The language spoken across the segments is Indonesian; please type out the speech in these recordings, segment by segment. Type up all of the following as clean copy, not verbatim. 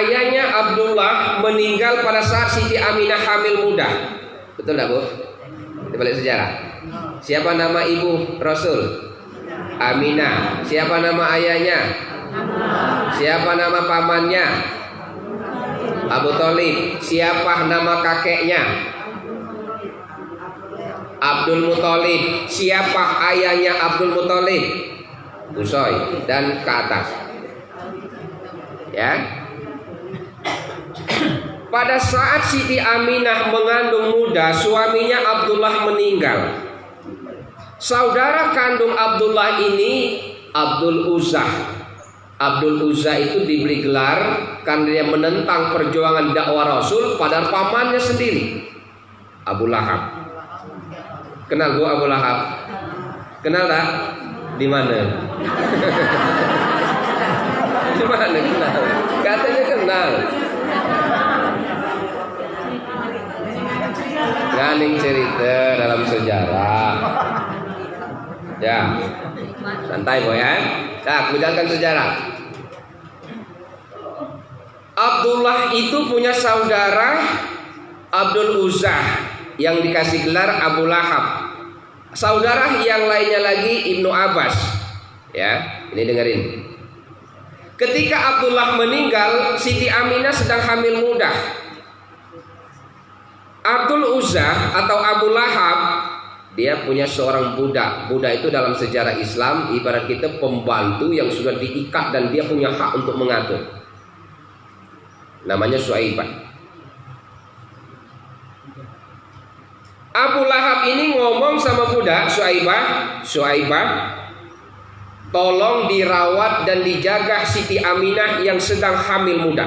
ayahnya Abdullah meninggal pada saat Siti Aminah hamil muda. Betul tak Bu? Kita balik sejarah. Siapa nama ibu Rasul? Aminah. Siapa nama ayahnya? Siapa nama pamannya? Abu Thalib. Siapa nama kakeknya? Abdul Muthalib. Siapa ayahnya Abdul Muthalib? Qusay. Dan ke atas. Ya. Pada saat Siti Aminah mengandung muda, suaminya Abdullah meninggal. Saudara kandung Abdullah ini Abdul Uzzah. Abdul Uzzah itu diberi gelar karena dia menentang perjuangan dakwah Rasul pada pamannya sendiri, Abu Lahab. Kenal Bu Abu Lahab? Kenal tak? Di mana? Di mana kenal? Katanya kenal. Ganing cerita dalam sejarah. Ya, santai boy ya. Nah, menjalankan sejarah. Abdullah itu punya saudara Abdul Uzzah yang dikasih gelar Abu Lahab. Saudara yang lainnya lagi Ibnu Abbas. Ya, ini dengerin. Ketika Abdullah meninggal, Siti Aminah sedang hamil muda. Abdul Uzzah atau Abu Lahab, dia punya seorang budak. Budak itu dalam sejarah Islam ibarat kita pembantu yang sudah diikat dan dia punya hak untuk mengatur. Namanya Suaibah. Abu Lahab ini ngomong sama budak Suaibah, tolong dirawat dan dijaga Siti Aminah yang sedang hamil muda.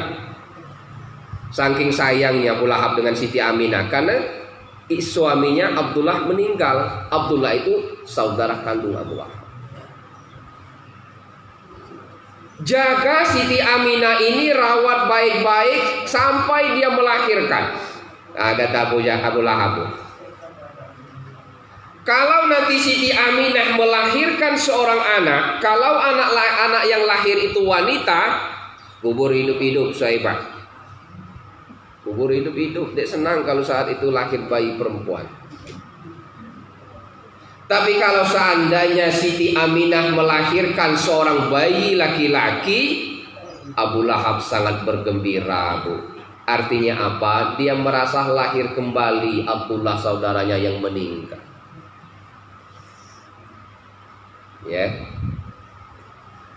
Saking sayangnya Abu Lahab dengan Siti Aminah karena suaminya Abdullah meninggal. Abdullah itu saudara kandung Abu Lahab. Jaga Siti Aminah ini, rawat baik-baik sampai dia melahirkan. Kata Abu Lahab, kalau nanti Siti Aminah melahirkan seorang anak, kalau anak yang lahir itu wanita, kubur hidup-hidup Suaibah. Kubur hidup-hidup. Dia senang kalau saat itu lahir bayi perempuan. Tapi kalau seandainya Siti Aminah melahirkan seorang bayi laki-laki, Abu Lahab sangat bergembira, Bu. Artinya apa? Dia merasa lahir kembali Abdullah saudaranya yang meninggal. Ya.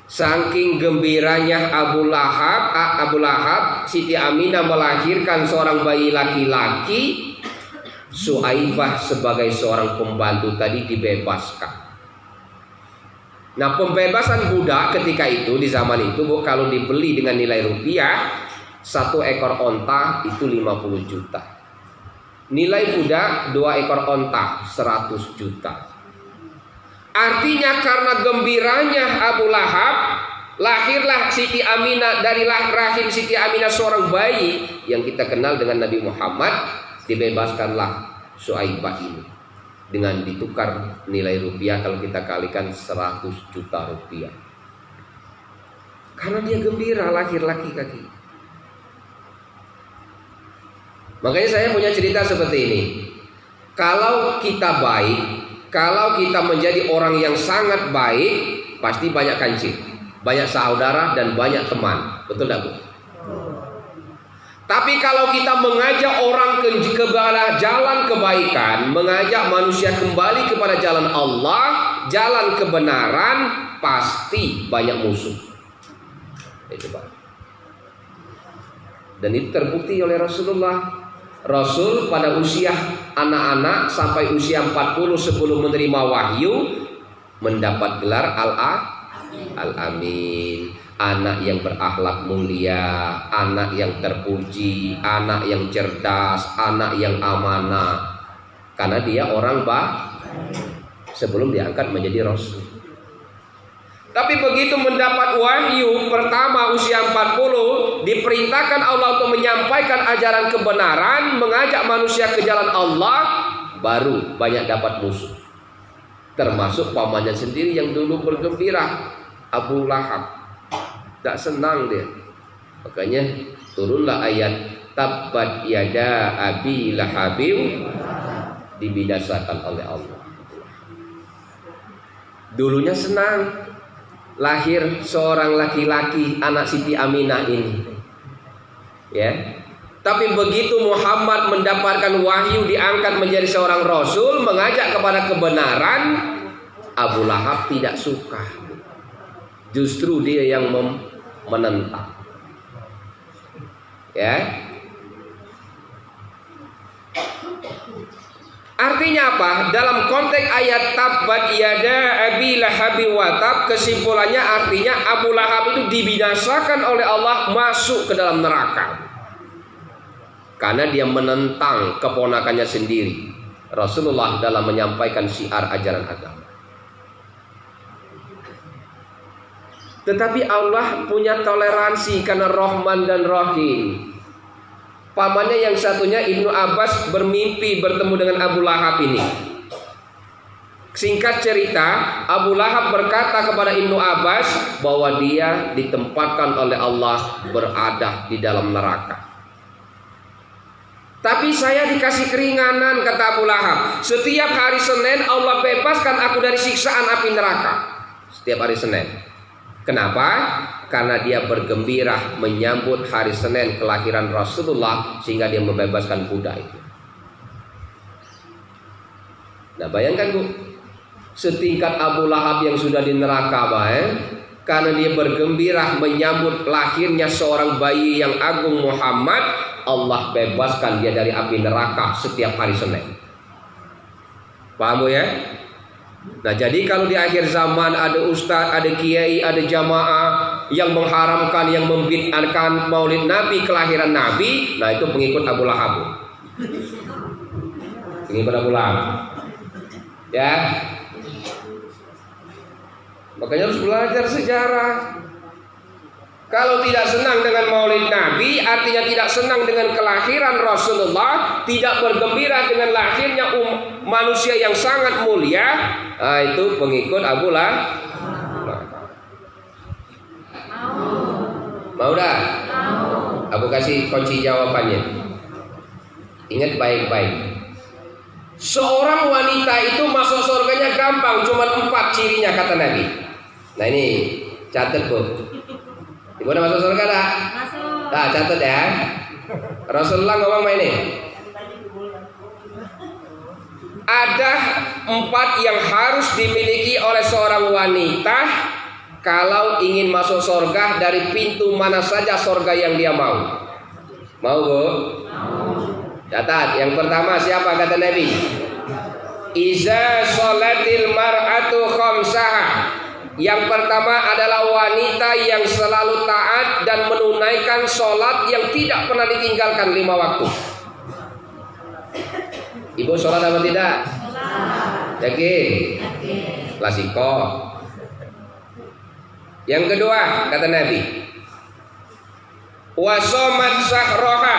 Saking gembiranya Abu Lahab, Siti Aminah melahirkan seorang bayi laki-laki. Suaibah sebagai seorang pembantu tadi dibebaskan. Nah, pembebasan budak ketika itu di zaman itu, Bu, kalau dibeli dengan nilai rupiah, satu ekor onta itu 50 juta. Nilai budak 2 ekor onta 100 juta. Artinya karena gembiranya Abu Lahab, lahirlah Siti Aminah, dari rahim Siti Aminah seorang bayi yang kita kenal dengan Nabi Muhammad. Dibebaskanlah Suaibah ini dengan ditukar nilai rupiah, kalau kita kalikan 100 juta rupiah. Karena dia gembira lahir laki-laki. Makanya saya punya cerita seperti ini. Kalau kita baik, kalau kita menjadi orang yang sangat baik, pasti banyak kancing, banyak saudara dan banyak teman. Betul tak, Bu? Tapi kalau kita mengajak orang ke jalan kebaikan, mengajak manusia kembali kepada jalan Allah, jalan kebenaran, pasti banyak musuh. Itu, Pak. Dan itu terbukti oleh Rasulullah. Rasul pada usia anak-anak sampai usia 40 sebelum menerima wahyu mendapat gelar Al-Amin. Anak yang berakhlak mulia, anak yang terpuji, anak yang cerdas, anak yang amanah. Karena dia orang sebelum diangkat menjadi Rasul. Tapi begitu mendapat wahyu pertama usia 40, diperintahkan Allah untuk menyampaikan ajaran kebenaran, mengajak manusia ke jalan Allah, baru banyak dapat musuh. Termasuk pamannya sendiri yang dulu bergembira, Abu Lahab. Tak senang dia. Makanya turunlah ayat tabbat yada abi lahabim, dibinasakan oleh Allah. Dulunya senang lahir seorang laki-laki anak Siti Aminah ini, ya. Tapi begitu Muhammad mendapatkan wahyu diangkat menjadi seorang rasul, mengajak kepada kebenaran, Abu Lahab tidak suka. Justru dia yang menentang. Ya. Artinya apa? Dalam konteks ayat tabbat yada abi lahabi watab, kesimpulannya artinya Abu Lahab itu dibinasakan oleh Allah, masuk ke dalam neraka. Karena dia menentang keponakannya sendiri, Rasulullah, dalam menyampaikan syiar ajaran agama. Tetapi Allah punya toleransi karena Rahman dan Rahim. Pamannya yang satunya Ibnu Abbas bermimpi bertemu dengan Abu Lahab ini. Singkat cerita, Abu Lahab berkata kepada Ibnu Abbas bahwa dia ditempatkan oleh Allah berada di dalam neraka. Tapi saya dikasih keringanan, kata Abu Lahab. Setiap hari Senin Allah bebaskan aku dari siksaan api neraka. Setiap hari Senin. Kenapa? Karena dia bergembira menyambut hari Senin kelahiran Rasulullah, sehingga dia membebaskan budak itu. Nah, bayangkan Bu, setingkat Abu Lahab yang sudah di neraka, karena dia bergembira menyambut lahirnya seorang bayi yang agung Muhammad, Allah bebaskan dia dari api neraka setiap hari Senin. Paham ya? Nah, jadi kalau di akhir zaman ada ustadz, ada kiai, ada jamaah yang mengharamkan, yang membid'ahkan maulid Nabi, kelahiran Nabi, nah itu pengikut Abu Lahab. Pengikut Abu Lahab. Ya. Makanya harus belajar sejarah. Kalau tidak senang dengan maulid Nabi, artinya tidak senang dengan kelahiran Rasulullah, tidak bergembira dengan lahirnya manusia yang sangat mulia, nah, itu pengikut Abu Lahab. Mau dah? Aku kasih kunci jawabannya. Ingat baik-baik. Seorang wanita itu masuk surganya gampang, cuma 4 cirinya kata Nabi. Nah ini catat Bu. Ibu udah masuk surga dah? Masuk. Nah, catat ya. Rasulullah ngomong ini. Ada 4 yang harus dimiliki oleh seorang wanita kalau ingin masuk surga dari pintu mana saja surga yang dia mau. Mau Bu? Mau. Catat. Yang pertama siapa kata Nabi? Iza sholatil mar'atu khamsaha. Yang pertama adalah wanita yang selalu taat dan menunaikan sholat yang tidak pernah ditinggalkan 5 waktu. Ibu sholat apa tidak? Yakin? Lasiko. Yang kedua kata Nabi, wasomat sahroha,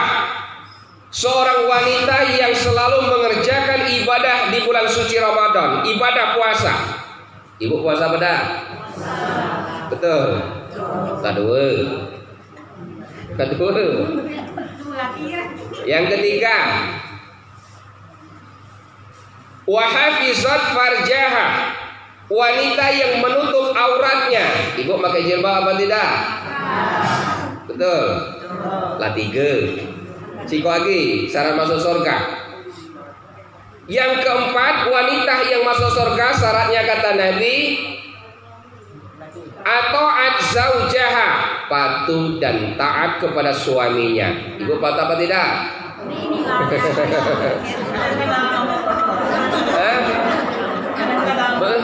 seorang wanita yang selalu mengerjakan ibadah di bulan suci Ramadan, ibadah puasa. Ibu puasa apa dah? Betul. Kedua. Yang ketiga, wahafizat farjaha, wanita yang menutup auratnya. Ibu pakai jilbab apa tidak? Betul. Lah 3. Siko lagi syarat masuk surga. Yang keempat, wanita yang masuk surga syaratnya kata Nabi, atau zaujaha, patuh dan taat kepada suaminya. Ibu patuh apa tidak?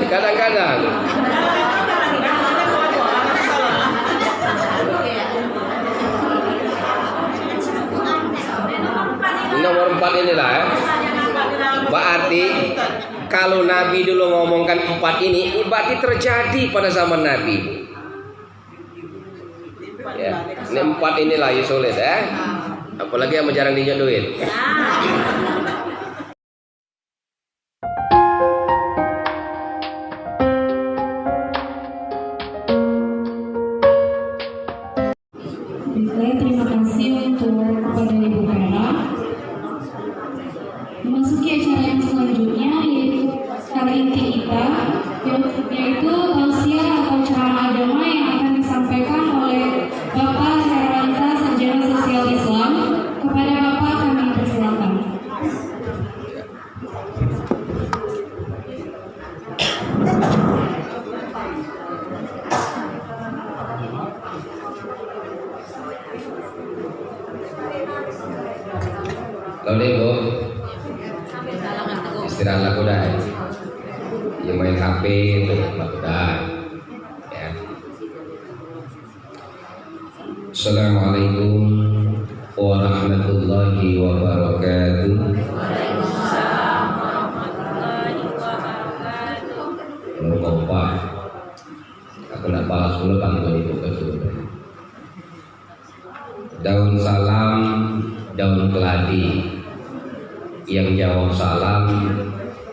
Kadang-kadang. Nomor 4 inilah ya. Berarti kalau Nabi dulu ngomongkan 4 ini, berarti terjadi pada zaman Nabi. Ya, ini 4 inilah yang sulit ya. Apalagi yang jarang dijodohin. Saya nih Bu, istirahat lah udah. Ya main HP itu udah. Ya. Assalamualaikum warahmatullahi wabarakatuh. Waalaikumsalam warahmatullahi wabarakatuh. Lupa. Aku nak balas dulu panggilan itu kedua. Daun salam, daun keladi. Yang jawab salam,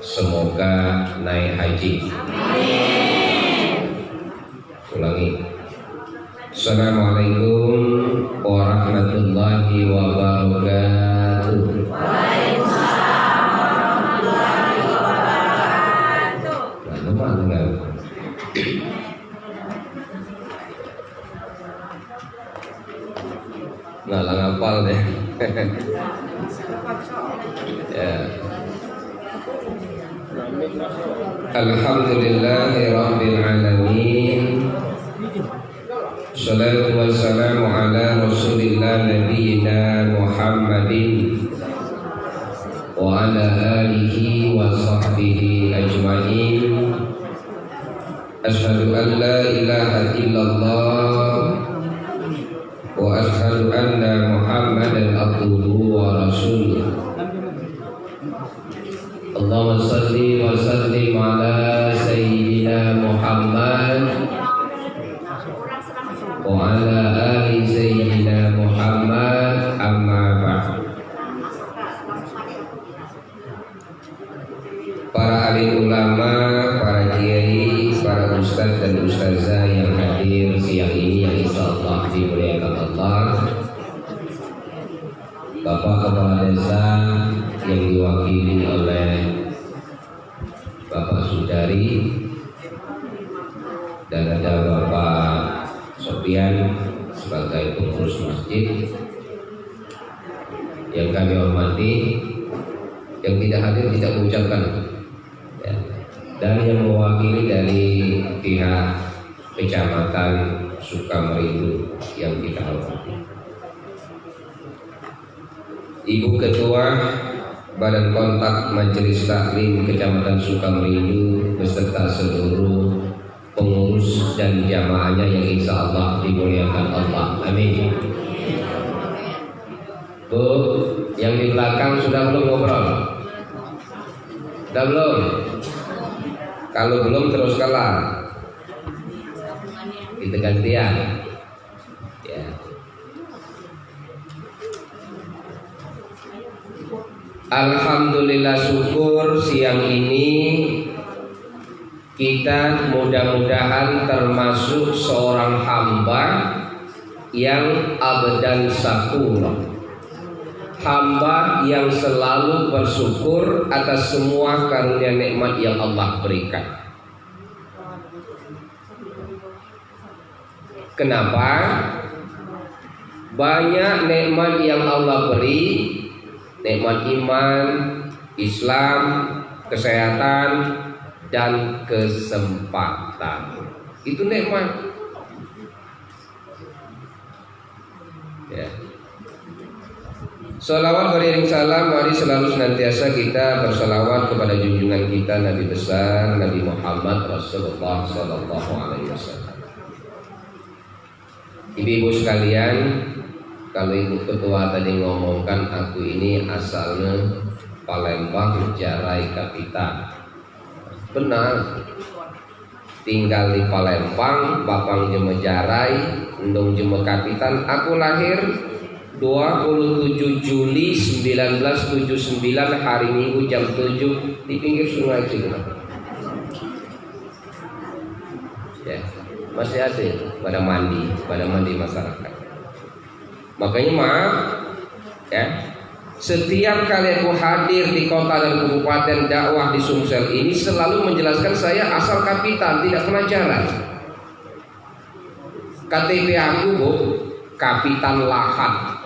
semoga naik haji. Amin. Ulangi. Assalamualaikum warahmatullahi wabarakatuh. Waalaikumsalam warahmatullahi wabarakatuh. Lalu mana? Nggak lah ngapal deh. Ya. Alhamdulillahirabbil alamin. Salatu wassalamu ala Rasulillah nabiyina Muhammadin wa ala alihi wa sahbihi ajma'in. Asyhadu an la ilaha illallah wa asyhadu anna Muhammadan abduhu wa rasuluh. Allahumma salli wa sallim ala sayyidina Muhammad wa ala ali sayyidina Muhammad, amma ba'd. Para alim ulama, para kiai, para ustadz dan ustazah yang hadir siang ini yang insyaallah dimuliakan Allah, Bapak Kepala Desa yang diwakili oleh Bapak Sudari, dan ada Bapak Sofian sebagai pengurus masjid yang kami hormati, yang tidak hadir tidak mengucapkan ya. Dan yang mewakili dari pihak Kecamatan Sukamerindu yang kita hormati, Ibu Ketua Badan Kontak Majelis Taklim Kecamatan Sukamerindu beserta seluruh pengurus dan jamaahnya yang insya Allah dimuliakan Allah. Amin. Bu, yang di belakang sudah belum ngobrol? Sudah belum? Kalau belum teruskanlah. Kita gantian. Ya. Alhamdulillah, syukur siang ini kita mudah-mudahan termasuk seorang hamba yang abdan syakur, hamba yang selalu bersyukur atas semua karunia nikmat yang Allah berikan. Kenapa? Banyak nikmat yang Allah beri, nikmat iman, Islam, kesehatan, dan kesempatan. Itu nikmat. Ya. Salawat beriring salam, mari selalu senantiasa kita bersalawat kepada junjungan kita Nabi besar Nabi Muhammad Rasulullah Sallallahu Alaihi Wasallam. Ibu-ibu sekalian, kalau Ibu Ketua tadi ngomongkan aku ini asalnya Palembang Jarai Kapitan. Benar, tinggal di Palembang, Bapang Jeme Jarai, Endong Jeme Kapitan. Aku lahir 27 Juli 1979 hari Minggu jam 7 di pinggir sungai Cigenang. Ya, masih ada pada mandi masyarakat. Makanya maaf, ya. Setiap kali aku hadir di kota dan kabupaten dakwah di Sumsel ini selalu menjelaskan saya asal Kapitan, tidak pernah Jarai. KTP aku Bu, Kapitan Lahat.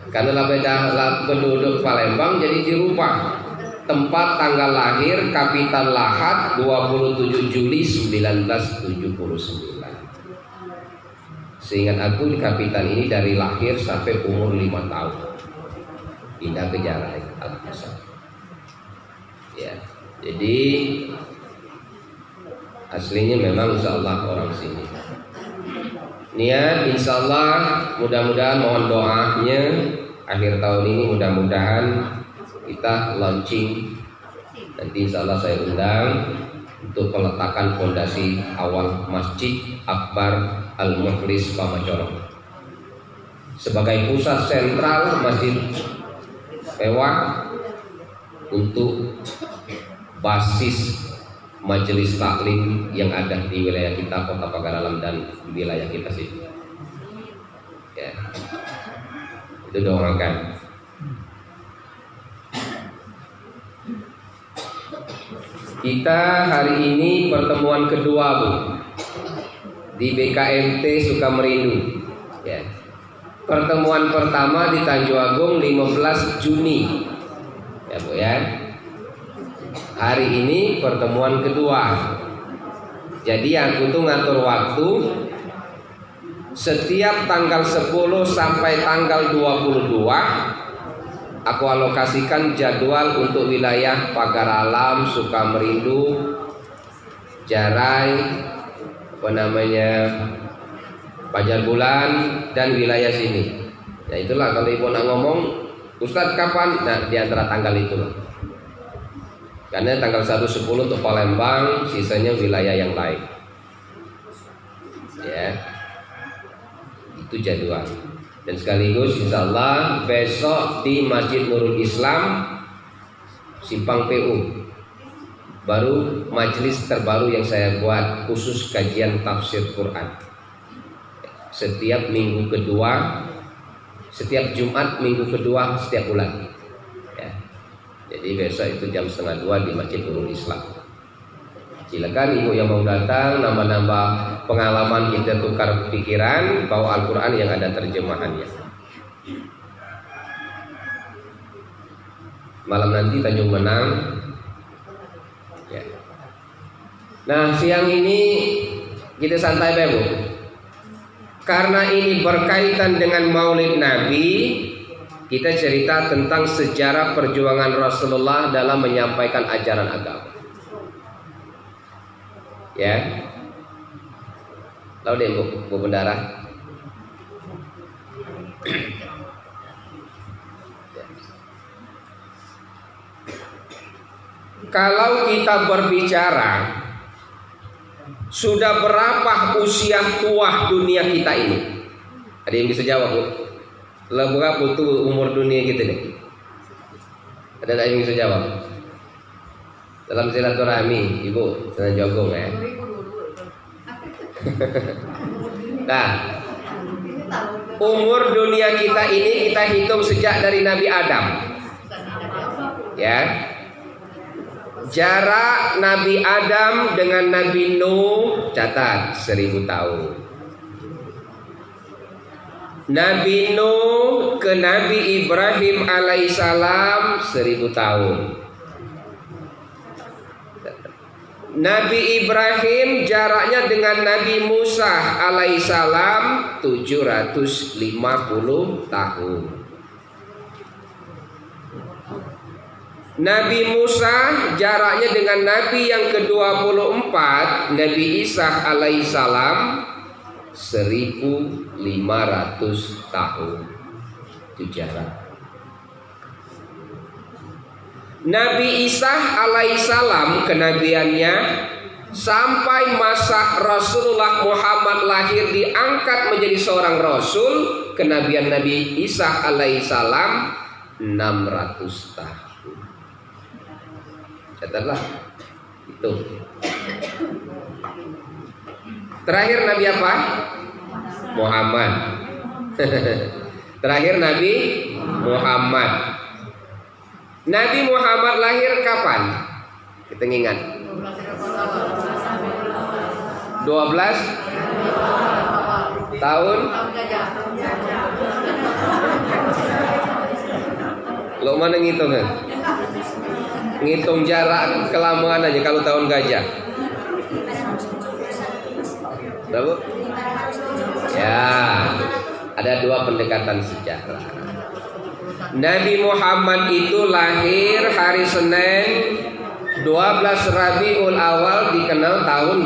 Karena beda penduduk Palembang jadi dirubah. Tempat tanggal lahir Kapitan Lahat 27 Juli 1979. Seingat aku Kapitan ini dari lahir sampai umur 5 tahun. pindah ke Jarai Al-Qasam. Ya, jadi aslinya memang insya Allah orang sini. Niat insya Allah mudah-mudahan, mohon doanya akhir tahun ini mudah-mudahan kita launching. Nanti insya Allah saya undang untuk peletakan fondasi awal Masjid Akbar Al-Mukhlis Pamacorong sebagai pusat sentral Masjid Pewak untuk basis majelis taklim yang ada di wilayah kita Kota Pagaralam dan wilayah kita sini. Ya, itu doakan. Kita hari ini pertemuan kedua, Bu, di BKMT Sukamerindu. Ya. Pertemuan pertama di Tanjung Agung 15 Juni. Ya, Bu ya. Hari ini pertemuan kedua. Jadi aku tuh ngatur waktu setiap tanggal 10 sampai tanggal 22 aku alokasikan jadwal untuk wilayah Pagaralam, Sukamerindu, Jarai, Pajar Bulan dan wilayah sini. Ya itulah kalau ibu nak ngomong, Ustadz kapan? Nah di antara tanggal itu lah. Karena tanggal 1-10 untuk Palembang, sisanya wilayah yang lain. Ya, itu jadwal. Dan sekaligus insya Allah besok di Masjid Nurul Islam Simpang PU baru majelis terbaru yang saya buat khusus kajian tafsir Quran. Setiap minggu kedua, setiap Jumat minggu kedua setiap bulan. Ya. Jadi besok itu jam 1:30 di Masjid Nurul Islam. Silakan ibu yang mau datang, nambah-nambah pengalaman, kita tukar pikiran, bawa Al-Quran yang ada terjemahannya. Malam nanti Tanjung Menang. Ya. Nah siang ini kita santai Bu, karena ini berkaitan dengan Maulid Nabi. Kita cerita tentang sejarah perjuangan Rasulullah dalam menyampaikan ajaran agama. Ya, lalu deh Bu Bendara. Kalau kita berbicara sudah berapa usia tua dunia kita ini? Ada yang bisa jawab Bu? Berapa tuh umur dunia kita nih? Ada yang bisa jawab? Dalam silaturahmi, Ibu senang jogong ya. Nah, umur dunia kita ini kita hitung sejak dari Nabi Adam. Ya. Jarak Nabi Adam dengan Nabi Nuh catat 1000 tahun. Nabi Nuh ke Nabi Ibrahim alaihissalam 1000 tahun. Nabi Ibrahim jaraknya dengan Nabi Musa alaihissalam 750 tahun. Nabi Musa jaraknya dengan Nabi yang ke-24 Nabi Isa alaihissalam 1500 tahun. Itu jarak. Nabi Isa alaihissalam kenabiannya sampai masa Rasulullah Muhammad lahir diangkat menjadi seorang rasul, kenabian Nabi Isa alaihissalam 600 tahun. Catatlah itu. Terakhir Nabi apa? Muhammad. Terakhir Nabi Muhammad. Nabi Muhammad lahir kapan? Kita ingat 12 tahun. Lo mana ngitung kan? Ngitung jarak kelamaan aja kalau tahun gajah. Berapa? Ya, ada dua pendekatan sejarah. Nabi Muhammad itu lahir hari Senin 12 Rabiul Awal, dikenal tahun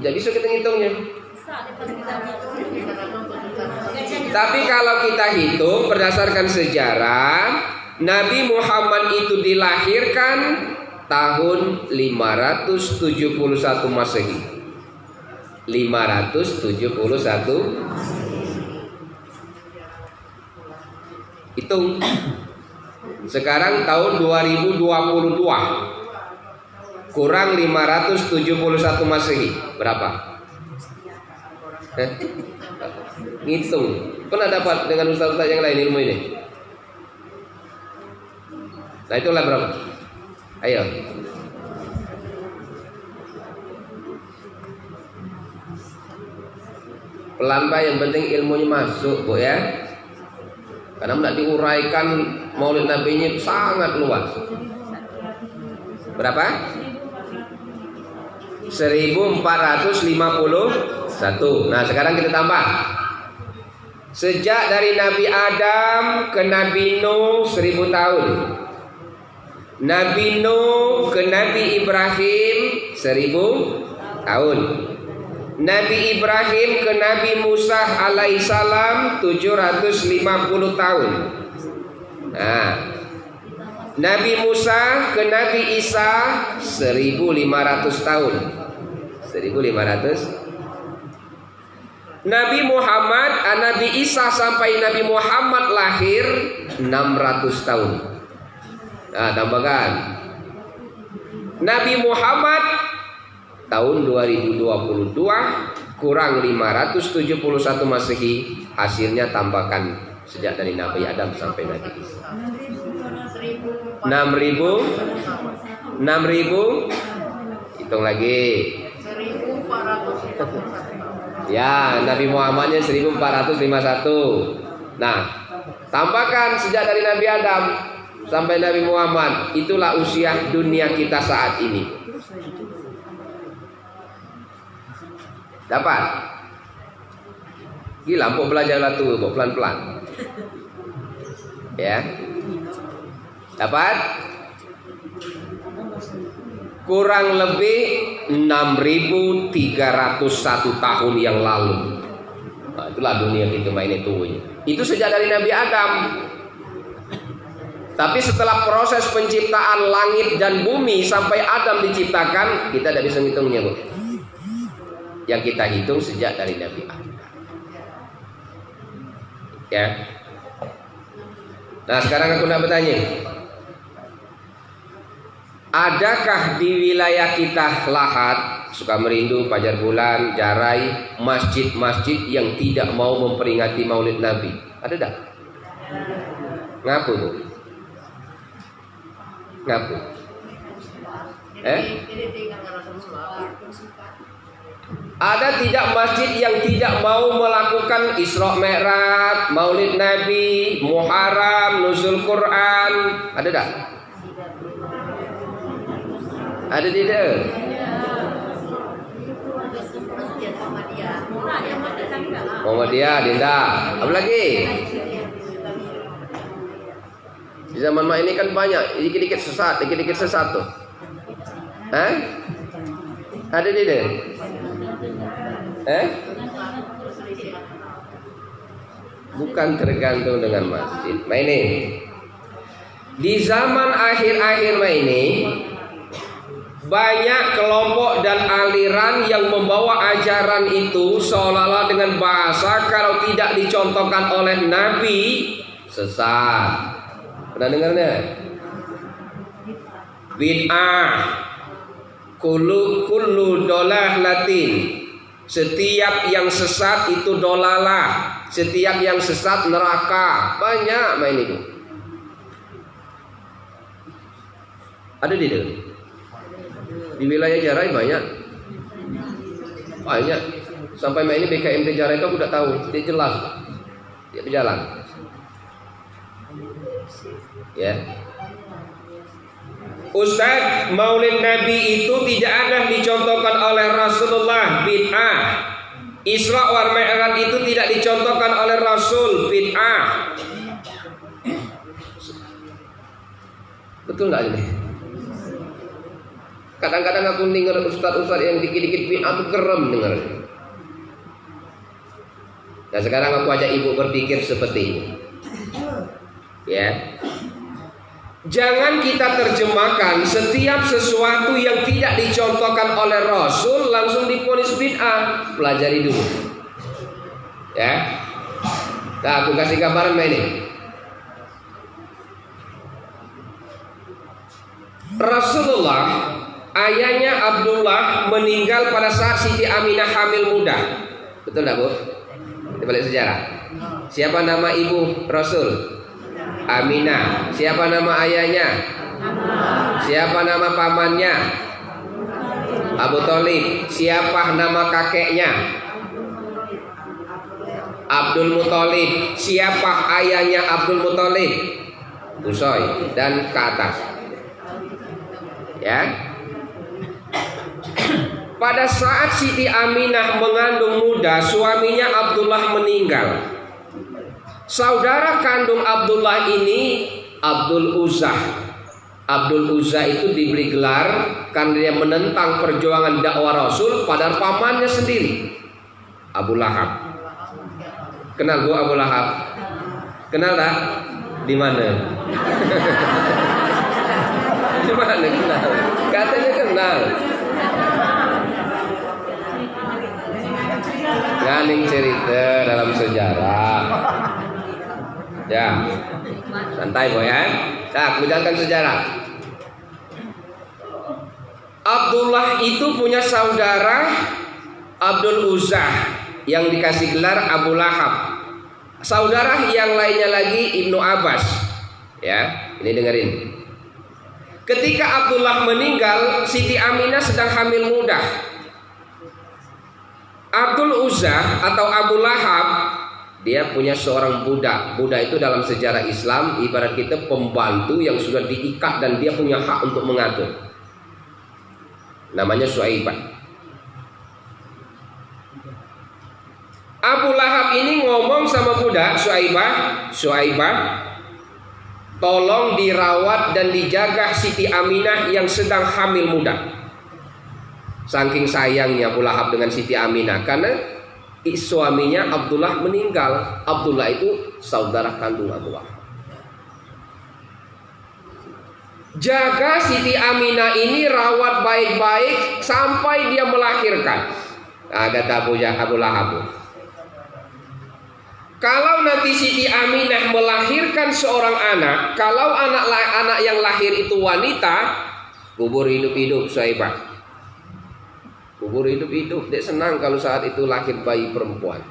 tidak bisa kita ngitungnya. Tapi kalau kita hitung berdasarkan sejarah, Nabi Muhammad itu dilahirkan tahun 571 Masehi. 571. Hitung. Sekarang tahun 2022. Kurang 571 Masehi. Berapa? Ngitung. Pernah dapat dengan ustaz-ustaz yang lain ilmu ini? Nah, itulah berapa? Ayo. Pelan Pak, yang penting ilmunya masuk, Bu ya. Karena tidak diuraikan Maulid Nabi-nya sangat luas. Berapa? 1451. Nah, sekarang kita tambah. Sejak dari Nabi Adam ke Nabi Nuh 1000 tahun. Nabi Nuh ke Nabi Ibrahim 1000 tahun. Nabi Ibrahim ke Nabi Musa alaihissalam 750 tahun. Nah, Nabi Musa ke Nabi Isa 1500 tahun. 1500. Nabi Muhammad, Nabi Isa sampai Nabi Muhammad lahir 600 tahun. Nah, tambahkan. Nabi Muhammad tahun 2022 kurang 571 Masehi, hasilnya tambahkan sejak dari Nabi Adam sampai Nabi Isa. 6.000 hitung lagi. Ya, Nabi Muhammadnya 1451. Nah, tambahkan sejak dari Nabi Adam sampai Nabi Muhammad, itulah usia dunia kita saat ini. Dapat? Gila, mpok belajar tuh, mpok pelan-pelan. Ya. Dapat? Kurang lebih 6.301 tahun yang lalu. Nah, itulah dunia kita main itu. Itu sejak dari Nabi Adam. Tapi setelah proses penciptaan langit dan bumi sampai Adam diciptakan, kita tidak bisa menghitungnya, Bu. Yang kita hitung sejak dari Nabi Adam. Ya. Nah, sekarang aku nak bertanya. Adakah di wilayah kita Lahat, Sukamerindu, Pajar Bulan, Jarai, masjid-masjid yang tidak mau memperingati Maulid Nabi? Ada tak? Ngapu tuh? Ngapu? Ada tidak masjid yang tidak mau melakukan Isra Mi'raj, Maulid Nabi, Muharram, Nuzul Quran? Ada tak? Ada tidak? Muhammadiyah, Dinda. Apa lagi? Di zaman mak ini kan banyak, dikit-dikit sesat tuh. Hah? Ada tidak? Bukan tergantung dengan masjid. Ini di zaman akhir-akhir ini banyak kelompok dan aliran yang membawa ajaran itu seolah-olah dengan bahasa kalau tidak dicontohkan oleh Nabi sesat. Pernah dengarnya? Bid'ah, kullu dolalatin. Setiap yang sesat itu dolalah. Setiap yang sesat neraka. Banyak main itu. Ada di dalam. Di wilayah Jarai banyak. Sampai main ini BKMT Jarai itu aku udah tahu. Dia jelas. Dia berjalan. Ya. Ustaz, Maulid Nabi itu tidak ada dicontohkan oleh Rasulullah, bid'ah. Isra wal Mi'raj itu tidak dicontohkan oleh Rasul, bid'ah. Betul nggak ini? Kadang-kadang aku dengar ustaz-ustaz yang dikit-dikit bid'ah tuh gerem dengar. Nah sekarang aku ajak ibu berpikir seperti ini. Ya. Jangan kita terjemahkan setiap sesuatu yang tidak dicontohkan oleh Rasul langsung divonis bid'ah. Pelajari dulu. Ya. Nah, aku kasih gambaran ini. Rasulullah, ayahnya Abdullah meninggal pada saat Siti Aminah hamil muda. Betul enggak, Bu? Kita balik sejarah. Siapa nama ibu Rasul? Aminah. Siapa nama ayahnya? Siapa nama pamannya? Abu Thalib. Siapa nama kakeknya? Abdul Muthalib. Siapa ayahnya Abdul Muthalib? Qusay dan ke atas. Ya. Pada saat Siti Aminah mengandung muda, suaminya Abdullah meninggal. Saudara kandung Abdullah ini Abdul Uzzah. Abdul Uzzah itu diberi gelar karena dia menentang perjuangan dakwah Rasul pada pamannya sendiri, Abu Lahab. Kenal Bu Abu Lahab? Kenal tak? Di mana? Di mana kenal? Katanya kenal. Galing cerita dalam sejarah. Ya, santai boy ya. Nah, menjalankan sejarah. Abdullah itu punya saudara Abdul Uzzah yang dikasih gelar Abu Lahab. Saudara yang lainnya lagi Ibnu Abbas. Ya, ini dengerin. Ketika Abdullah meninggal, Siti Aminah sedang hamil muda. Abdul Uzzah atau Abu Lahab, dia punya seorang budak. Budak itu dalam sejarah Islam ibarat kita pembantu yang sudah diikat dan dia punya hak untuk mengatur. Namanya Suaibah. Abu Lahab ini ngomong sama budak Suaibah, tolong dirawat dan dijaga Siti Aminah yang sedang hamil muda. Saking sayangnya Abu Lahab dengan Siti Aminah karena suaminya Abdullah meninggal. Abdullah itu saudara kandung Abu Lahab. Jaga Siti Aminah ini, rawat baik-baik sampai dia melahirkan. Nah, kata Abu Lahab, kalau nanti Siti Aminah melahirkan seorang anak, kalau anak yang lahir itu wanita, kubur hidup-hidup Suaibah. Kubur hidup-hidup. Dia senang kalau saat itu lahir bayi perempuan.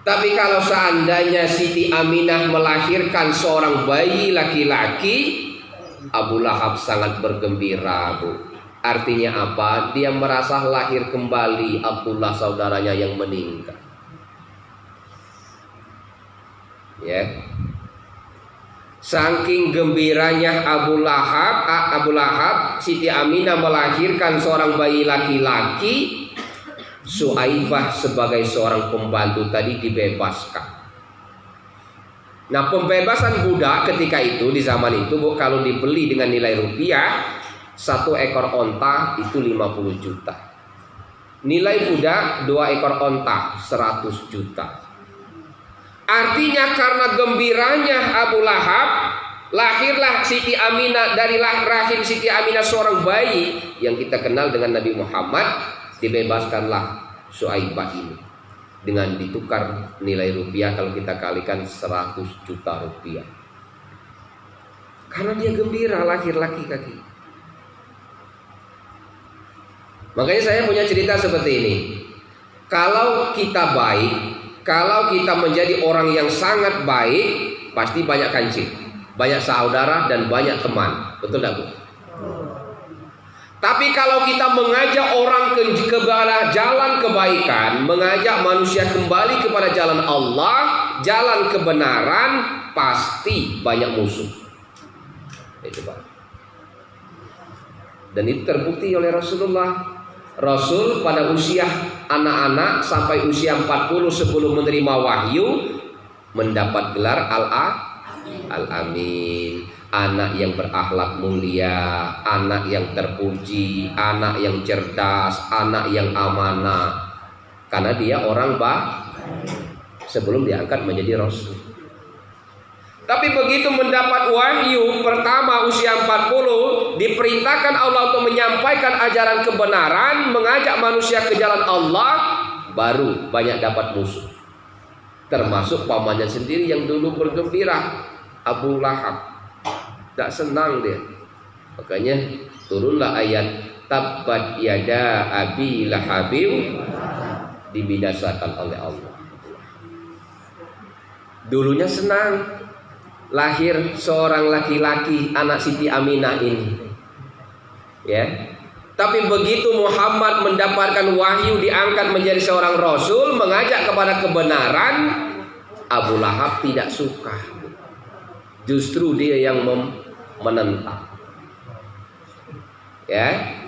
Tapi kalau seandainya Siti Aminah melahirkan seorang bayi laki-laki, Abu Lahab sangat bergembira, Bu. Artinya apa? Dia merasa lahir kembali Abdullah saudaranya yang meninggal. Ya. Saking gembiranya Abu Lahab, Siti Aminah melahirkan seorang bayi laki-laki. Suaibah sebagai seorang pembantu tadi dibebaskan. Nah, pembebasan budak ketika itu, di zaman itu, Bu, kalau dibeli dengan nilai rupiah, satu ekor onta itu 50 juta. Nilai budak 2 ekor onta 100 juta. Artinya karena gembiranya Abu Lahab, lahirlah Siti Aminah, dari rahim Siti Aminah seorang bayi yang kita kenal dengan Nabi Muhammad. Dibebaskanlah Suaibah ini dengan ditukar nilai rupiah, kalau kita kalikan 100 juta rupiah. Karena dia gembira lahir laki-laki. Makanya saya punya cerita seperti ini. Kalau kita baik, kalau kita menjadi orang yang sangat baik, pasti banyak kancing, banyak saudara dan banyak teman. Betul tak, Bu? Tapi kalau kita mengajak orang ke jalan kebaikan, mengajak manusia kembali kepada jalan Allah, jalan kebenaran, pasti banyak musuh. Itu, Pak. Dan itu terbukti oleh Rasulullah. Rasul pada usia anak-anak sampai usia 40 sebelum menerima wahyu mendapat gelar Al-Amin, anak yang berakhlak mulia, anak yang terpuji, anak yang cerdas, anak yang amanah. Karena dia orang sebelum diangkat menjadi rasul. Tapi begitu mendapat wahyu pertama usia 40, diperintahkan Allah untuk menyampaikan ajaran kebenaran, mengajak manusia ke jalan Allah, baru banyak dapat musuh. Termasuk pamannya sendiri yang dulu bergembira, Abu Lahab. Tak senang dia. Makanya turunlah ayat tabbat yada abi lahabim, dibinasakan oleh Allah. Dulunya senang lahir seorang laki-laki anak Siti Aminah ini, ya. Tapi begitu Muhammad mendapatkan wahyu, diangkat menjadi seorang rasul, mengajak kepada kebenaran, Abu Lahab tidak suka. Justru dia yang menentang, ya.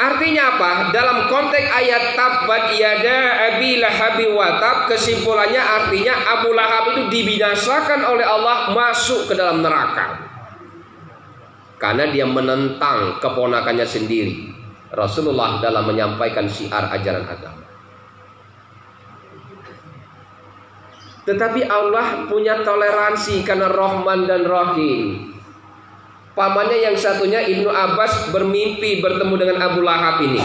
Artinya apa? Dalam konteks ayat tabbat yada abi lahabi watab, kesimpulannya artinya Abu Lahab itu dibinasakan oleh Allah, masuk ke dalam neraka. Karena dia menentang keponakannya sendiri, Rasulullah, dalam menyampaikan syiar ajaran agama. Tetapi Allah punya toleransi karena Rahman dan Rahim. Pamannya yang satunya Ibnu Abbas bermimpi bertemu dengan Abu Lahab ini.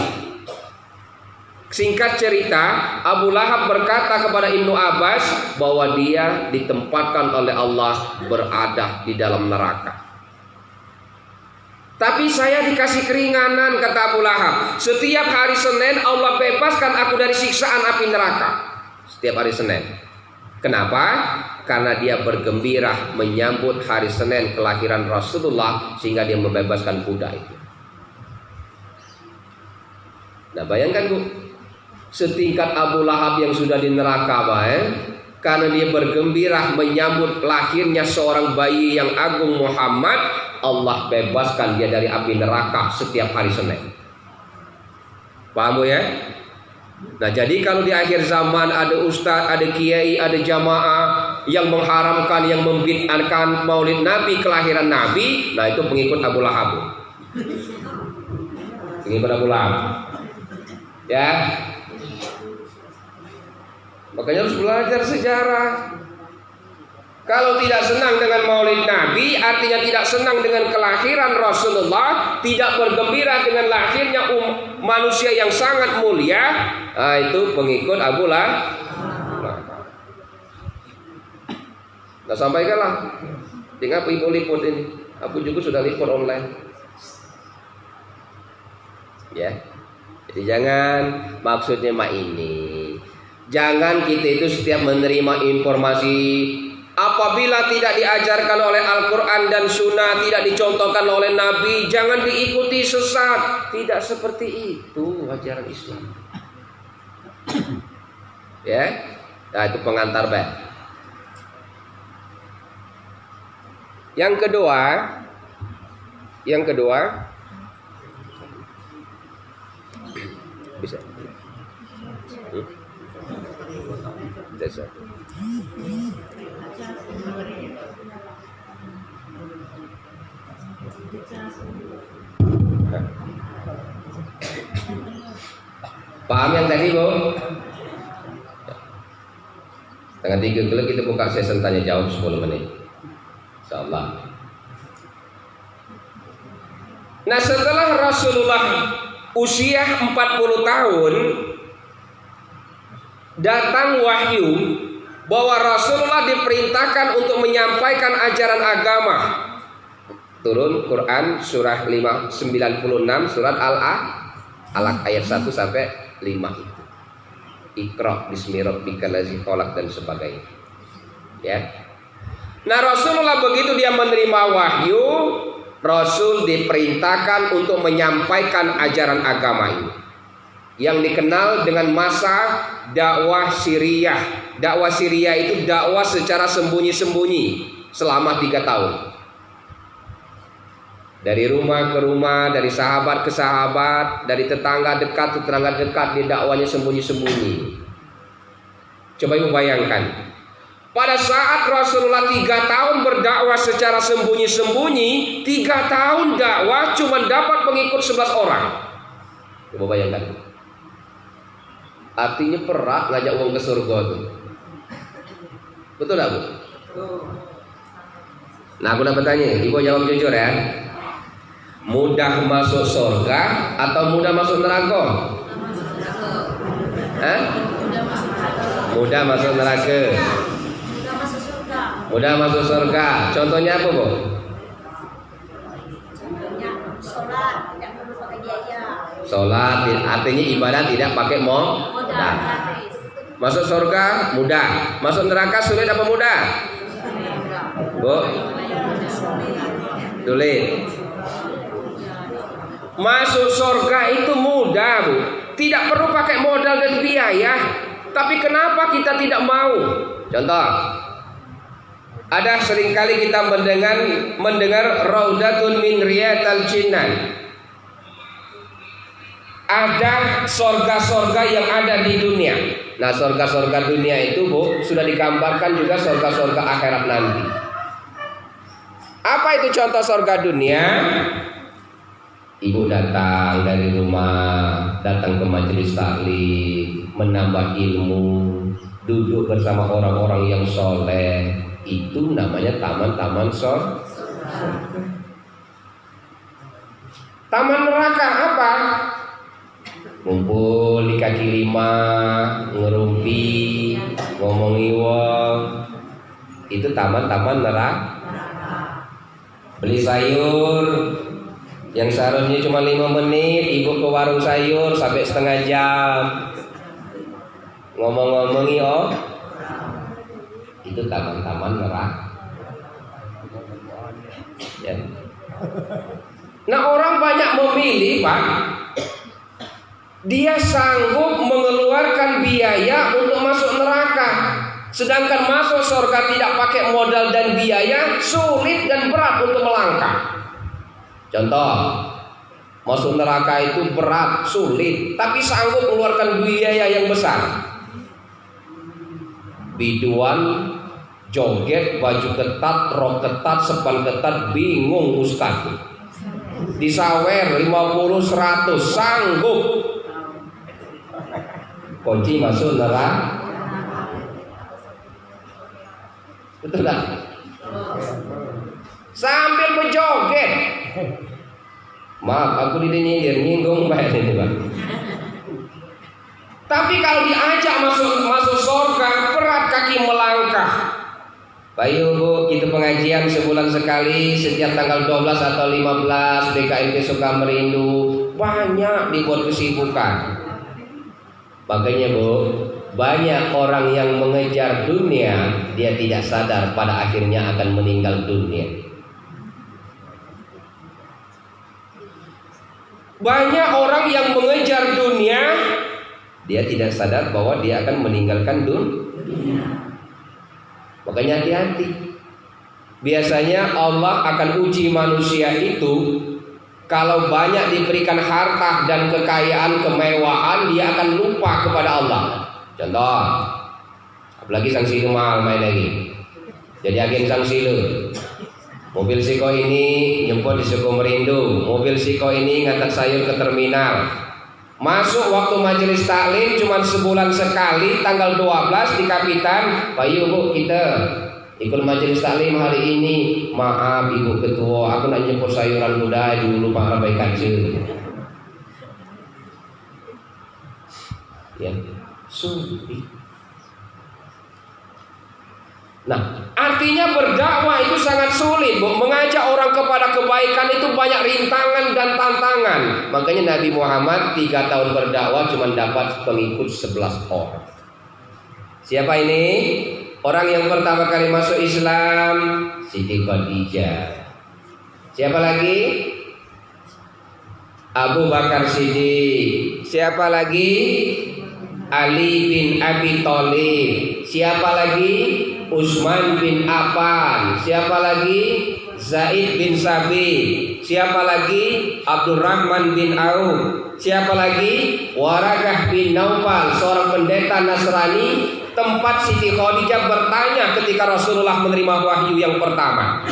Singkat cerita, Abu Lahab berkata kepada Ibnu Abbas bahwa dia ditempatkan oleh Allah berada di dalam neraka. Tapi saya dikasih keringanan, kata Abu Lahab. Setiap hari Senin Allah bebaskan aku dari siksaan api neraka. Setiap hari Senin. Kenapa? Karena dia bergembira menyambut hari Senin kelahiran Rasulullah, sehingga dia membebaskan budak itu. Nah, bayangkan Bu, setingkat Abu Lahab yang sudah di neraka, karena dia bergembira menyambut lahirnya seorang bayi yang agung Muhammad, Allah bebaskan dia dari api neraka setiap hari Senin. Paham Bu ya? Nah, jadi kalau di akhir zaman ada ustaz, ada kiai, ada jamaah yang mengharamkan, yang membid'ahkan maulid Nabi, kelahiran Nabi, nah itu pengikut Abu Lahab. Pengikut Abu Lahab. Ya. Makanya harus belajar sejarah. Kalau tidak senang dengan maulid Nabi, artinya tidak senang dengan kelahiran Rasulullah, tidak bergembira dengan lahirnya manusia yang sangat mulia, itu pengikut Abu Lahab. Nah, sampaikanlah. Tinggal ibu liput ini. Aku juga sudah liput online. Ya. Jadi jangan, maksudnya ini. Jangan kita itu setiap menerima informasi, apabila tidak diajarkan oleh Al-Quran dan Sunnah, tidak dicontohkan oleh Nabi, jangan diikuti, sesat. Tidak seperti itu ajaran Islam. Ya, nah itu pengantar baik. Yang kedua, bisa. Bisa. Paham yang tadi, Bu? Tengah 3 kali kita buka sesi tanya jawab 10 menit. Insyaallah. Nah, setelah Rasulullah usia 40 tahun, datang wahyu bahwa Rasulullah diperintahkan untuk menyampaikan ajaran agama. Turun Quran surah 96, surat Al-Alaq ayat 1 sampai 5 itu. Iqra bismi rabbikal ladzi khalaq dan sebagainya. Ya. Nah, Rasulullah begitu dia menerima wahyu, Rasul diperintahkan untuk menyampaikan ajaran agama ini, yang dikenal dengan masa dakwah Siriyah. Dakwah Siriyah itu dakwah secara sembunyi-sembunyi selama 3 tahun. Dari rumah ke rumah, dari sahabat ke sahabat, dari tetangga dekat ke tetangga dekat, dia dakwanya sembunyi-sembunyi. Coba ibu bayangkan, pada saat Rasulullah 3 tahun berdakwah secara sembunyi-sembunyi, 3 tahun dakwah cuma dapat pengikut 11 orang. Coba bayangkan. Artinya berat ngajak orang ke surga tuh. Betul tak Bu? Nah aku nak bertanya, ibu jawab jujur ya. Mudah masuk surga atau mudah masuk neraka? Hah? Mudah masuk neraka. Mudah masuk surga. Contohnya apa Bu? Sholat artinya ibadah tidak pakai modal. Masuk surga mudah. Masuk neraka sulit apa mudah? Bu? Sulit. Masuk surga itu mudah Bu. Tidak perlu pakai modal dan biaya. Tapi kenapa kita tidak mau? Contoh, ada seringkali kita mendengar Raudatun min Riyadil Jinan. Ada sorga-sorga yang ada di dunia. Nah sorga-sorga dunia itu Bu, sudah digambarkan juga sorga-sorga akhirat nanti. Apa itu contoh sorga dunia? Ibu datang dari rumah, datang ke majelis taklim, menambah ilmu, duduk bersama orang-orang yang soleh. Itu namanya taman-taman sorga. Taman neraka apa? Ngumpul di kaki lima, ngerumpi, ngomongi wong. Itu taman-taman neraka. Beli sayur yang seharusnya cuma 5 menit, ibu ke warung sayur sampai setengah jam. Ngomong-ngomongi itu taman-taman neraka. Ya. Nah orang banyak memilih Pak. Dia sanggup mengeluarkan biaya untuk masuk neraka. Sedangkan masuk surga tidak pakai modal dan biaya, sulit dan berat untuk melangkah. Contoh, masuk neraka itu berat, sulit, tapi sanggup mengeluarkan biaya yang besar. Biduan, joget, baju ketat, rok ketat, sepan ketat, bingung Ustaz. Disawer 50, 100, sanggup. Kunci masuk neraka. Betul tak? Sambil berjoget. Maaf, aku dinyindir, nyinggung baik ini Pak. Tapi kalau diajak masuk surga, berat kaki melangkah. Bayu Bu, itu pengajian sebulan sekali, setiap tanggal 12 atau 15 BKMP Suka Merindu, banyak dibuat kesibukan. Makanya Bu, banyak orang yang mengejar dunia, dia tidak sadar pada akhirnya akan meninggal dunia. Banyak orang yang mengejar dunia, dia tidak sadar bahwa dia akan meninggalkan dunia. Makanya hati-hati. Biasanya Allah akan uji manusia itu. Kalau banyak diberikan harta dan kekayaan, kemewahan, dia akan lupa kepada Allah. Contoh, apalagi sang silu mahal main lagi. Jadi agen sang silu. Mobil Siko ini jemput di Suku Merindu. Mobil Siko ini ngantar sayur ke terminal. Masuk waktu majelis taklim cuma sebulan sekali, tanggal 12 di Kapitan. Bayu Bu, kita ikut majelis taklim hari ini. Maaf Ibu Ketua, aku nak nyempur sayuran muda dulu Pak Rabai Kacu. Ya, sulit. Nah, artinya berdakwah itu sangat sulit, Bu. Mengajak orang kepada kebaikan itu banyak rintangan dan tantangan. Makanya Nabi Muhammad 3 tahun berdakwah cuma dapat pengikut 11 orang. Siapa ini? Orang yang pertama kali masuk Islam, Siti Khadijah. Siapa lagi? Abu Bakar Siddiq. Siapa lagi? Ali bin Abi Thalib. Siapa lagi? Utsman bin Affan. Siapa lagi? Zaid bin Sabit. Siapa lagi? Abdurrahman bin Auf. Siapa lagi? Warakah bin Naufal, seorang pendeta Nasrani. Tempat Siti Khadijah bertanya ketika Rasulullah menerima wahyu yang pertama.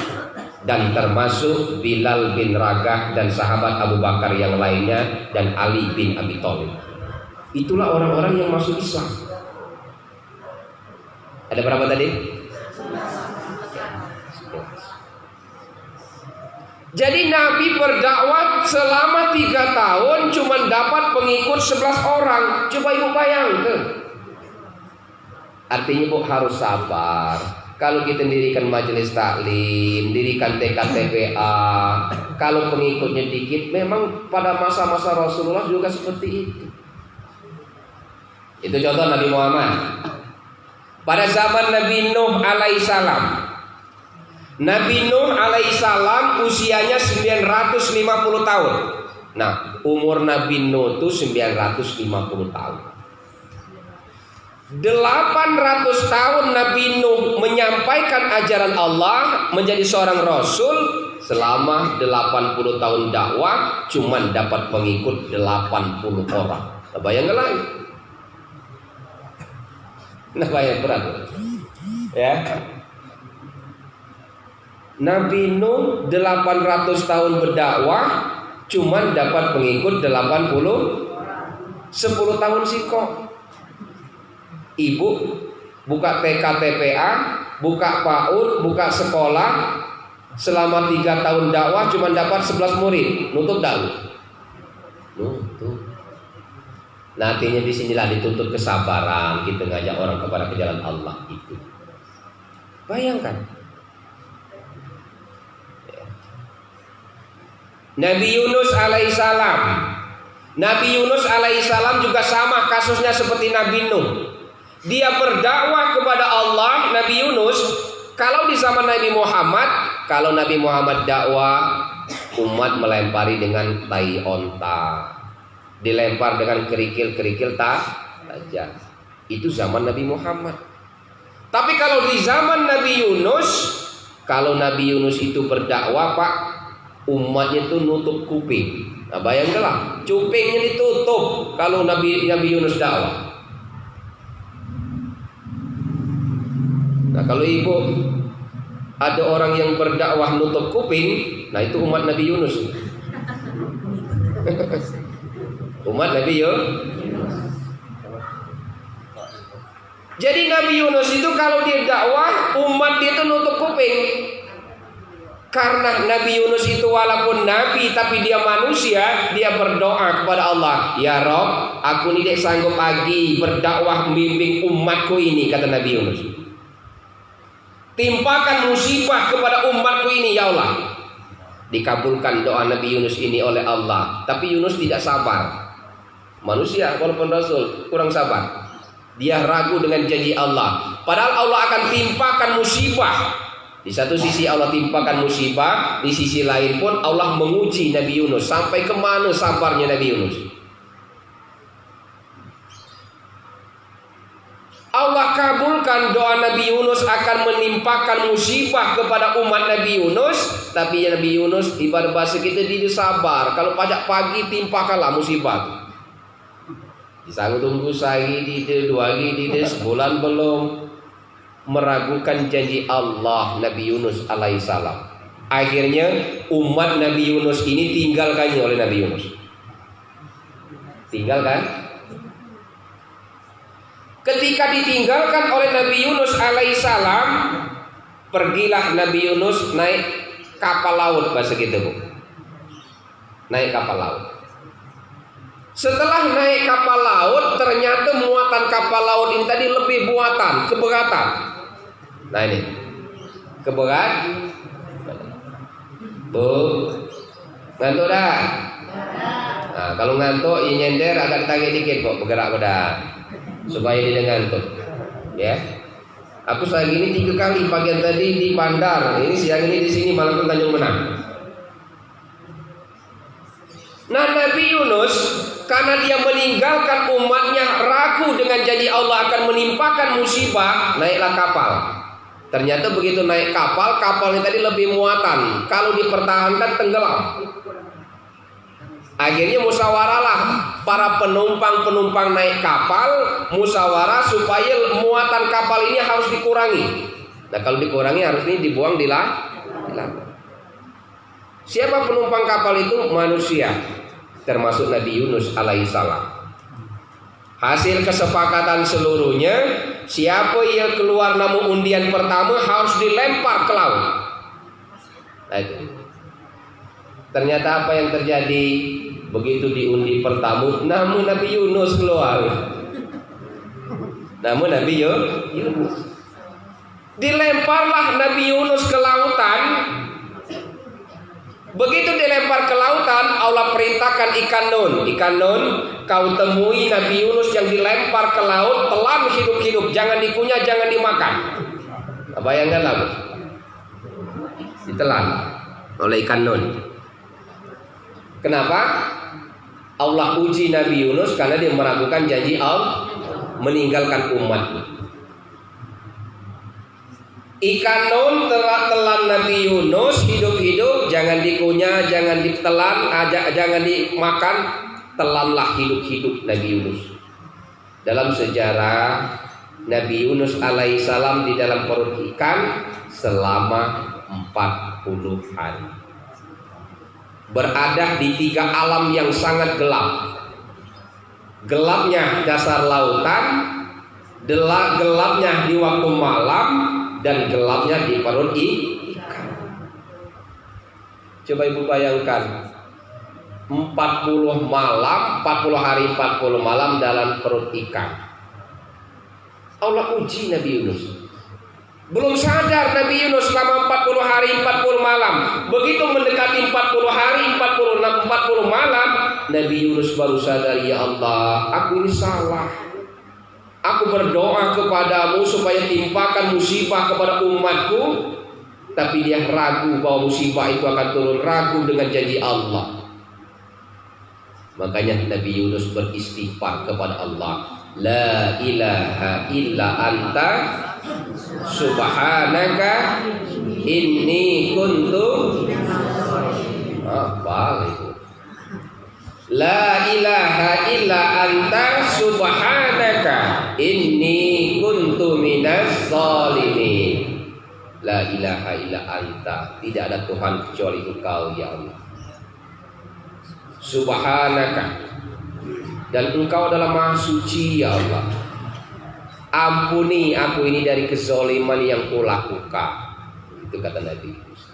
Dan termasuk Bilal bin Ragah dan sahabat Abu Bakar yang lainnya dan Ali bin Abi Thalib. Itulah orang-orang yang masuk Islam. Ada berapa tadi? Jadi Nabi berdakwah selama 3 tahun cuma dapat pengikut 11 orang. Coba ibu bayangkan. Artinya bu harus sabar. Kalau kita dirikan majelis taklim, dirikan TKTPA, kalau pengikutnya dikit, memang pada masa-masa Rasulullah juga seperti itu. Itu contoh Nabi Muhammad. Pada zaman Nabi Nuh alaihissalam, Nabi Nuh alaihissalam usianya 950 tahun. Nah, umur Nabi Nuh itu 950 tahun. 800 tahun Nabi Nuh menyampaikan ajaran Allah, menjadi seorang rasul. Selama 80 tahun dakwah cuman dapat pengikut 80 orang. Nah, bayangkan lagi. Nah, bayang berat. Ya. Nabi Nuh 800 tahun berdakwah cuman dapat pengikut 80. 10 tahun siko. Ibu buka TKTPA, buka PAUD, buka sekolah, selama 3 tahun dakwah cuma dapat 11 murid, nutup dakwah. Nutup. Nah, artinya disinilah dituntut kesabaran kita ngajak orang kepada jalan Allah itu. Bayangkan. Nabi Yunus alaihissalam. Nabi Yunus alaihissalam juga sama kasusnya seperti Nabi Nuh. Dia berdakwah kepada Allah, Nabi Yunus. Kalau di zaman Nabi Muhammad, kalau Nabi Muhammad dakwah, umat melempari dengan tai onta, dilempar dengan kerikil-kerikil tajam. Itu zaman Nabi Muhammad. Tapi kalau di zaman Nabi Yunus, kalau Nabi Yunus itu berdakwah, Pak, umatnya itu nutup kuping. Nah, bayangkanlah, kupingnya ditutup kalau Nabi Yunus dakwah. Nah, kalau ibu ada orang yang berdakwah nutup kuping, nah itu umat Nabi Yunus. Umat Nabi Yunus. Jadi Nabi Yunus itu kalau dia dakwah, umat dia itu nutup kuping. Karena Nabi Yunus itu walaupun nabi tapi dia manusia, dia berdoa kepada Allah, "Ya Rob, aku ini tidak sanggup lagi berdakwah membimbing umatku ini," kata Nabi Yunus. "Timpakan musibah kepada umatku ini ya Allah." Dikabulkan doa Nabi Yunus ini oleh Allah. Tapi Yunus tidak sabar. Manusia walaupun Rasul kurang sabar. Dia ragu dengan janji Allah. Padahal Allah akan timpakan musibah. Di satu sisi Allah timpakan musibah, di sisi lain pun Allah menguji Nabi Yunus. Sampai kemana sabarnya Nabi Yunus. Allah kabulkan doa Nabi Yunus akan menimpakan musibah kepada umat Nabi Yunus. Tapi Nabi Yunus ibarat bahasa kita tidak sabar. Kalau pajak pagi timpakanlah musibah. Disanggup tunggu sehari tidak, 2 hari tidak, sebulan belum. Meragukan janji Allah Nabi Yunus alaihissalam. Akhirnya umat Nabi Yunus ini tinggalkannya oleh Nabi Yunus. Tinggalkan. Ketika ditinggalkan oleh Nabi Yunus alaihissalam, pergilah Nabi Yunus naik kapal laut, bahasa kita bu. Naik kapal laut. Setelah naik kapal laut, ternyata muatan kapal laut ini tadi lebih muatan, keberatan. Nah ini, keberat. Bu, ngantuk dah. Nah, kalau ngantuk, ya nyender agak ditarik dikit kok, bergerak udah. Supaya dia ngantuk. Ya. Aku lagi ini 3 kali, pagi tadi di Bandar, ini siang ini di sini, malam pun Tanjung Menang. Nah, Nabi Yunus karena dia meninggalkan umatnya, ragu dengan janji Allah akan menimpakan musibah, naiklah kapal. Ternyata begitu naik kapal, kapalnya tadi lebih muatan. Kalau dipertahankan tenggelam. Akhirnya musyawarahlah para penumpang naik kapal, musyawarah supaya muatan kapal ini harus dikurangi. Nah kalau dikurangi harusnya dibuang di laut. Siapa penumpang kapal itu? Manusia, termasuk Nabi Yunus alaihissalam. Hasil kesepakatan seluruhnya, siapa yang keluar nama undian pertama harus dilempar ke laut. Nah, itu. Ternyata apa yang terjadi? Begitu diundi pertama, nama Nabi Yunus keluar. Nama Nabi Yunus. Dilemparlah Nabi Yunus ke lautan. Begitu dilempar ke lautan, Allah perintahkan ikan nun, kau temui Nabi Yunus yang dilempar ke laut, telan hidup-hidup, jangan dikunyah, jangan dimakan. Bayangkanlah, ditelan oleh ikan nun. Kenapa? Allah uji Nabi Yunus karena dia meragukan janji Allah, meninggalkan umat. Ikan nun telan Nabi Yunus hidup-hidup, jangan dikunyah, jangan ditelan, jangan dimakan, telanlah hidup-hidup Nabi Yunus. Dalam sejarah, Nabi Yunus alaihissalam di dalam perut ikan selama 40 hari. Berada di 3 alam yang sangat gelap. Gelapnya dasar lautan, gelapnya di waktu malam, dan gelapnya di perut ikan. Coba ibu bayangkan 40 malam, 40 hari, 40 malam dalam perut ikan. Allah uji Nabi Yunus. Belum sadar Nabi Yunus selama 40 hari, 40 malam. Begitu mendekati 40 hari, 40 malam, Nabi Yunus baru sadar, ya Allah, aku ini salah. Aku berdoa kepadamu supaya timpakan musibah kepada umatku, tapi dia ragu bahwa musibah itu akan turun, ragu dengan janji Allah. Makanya Nabi Yunus beristighfar kepada Allah, la ilaha illa anta subhanaka inni kuntu itu. La ilaha illa anta subhanaka inni kuntu minas zalimin. La ilaha illa anta, tidak ada Tuhan kecuali Engkau ya Allah. Subhanaka, dan Engkau adalah Maha Suci ya Allah. Ampuni aku ini dari kezaliman yang kulakukan. Itu kata Nabi Yunus.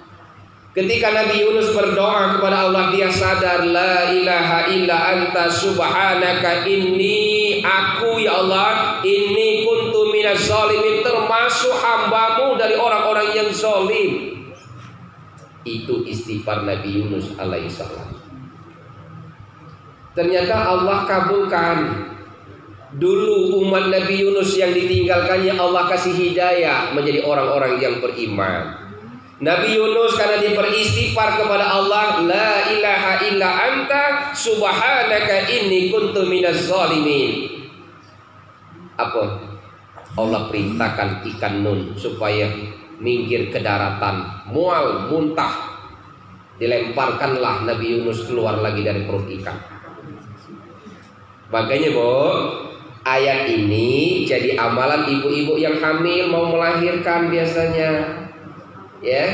Ketika Nabi Yunus berdoa kepada Allah, dia sadar, la ilaha illa anta subhanaka inni, aku ya Allah, inni kuntu minaz zalimin, termasuk hambamu dari orang-orang yang zalim. Itu istighfar Nabi Yunus alaihissalam. Ternyata Allah kabulkan. Dulu umat Nabi Yunus yang ditinggalkannya Allah kasih hidayah menjadi orang-orang yang beriman. Nabi Yunus karena dia beristighfar kepada Allah, la ilaha illa anta subhanaka inni kuntu minaz zalimin. Apa? Allah perintahkan ikan nun supaya minggir ke daratan, mual, muntah. Dilemparkanlah Nabi Yunus keluar lagi dari perut ikan. Makanya ayat ini jadi amalan ibu-ibu yang hamil mau melahirkan biasanya. Ya,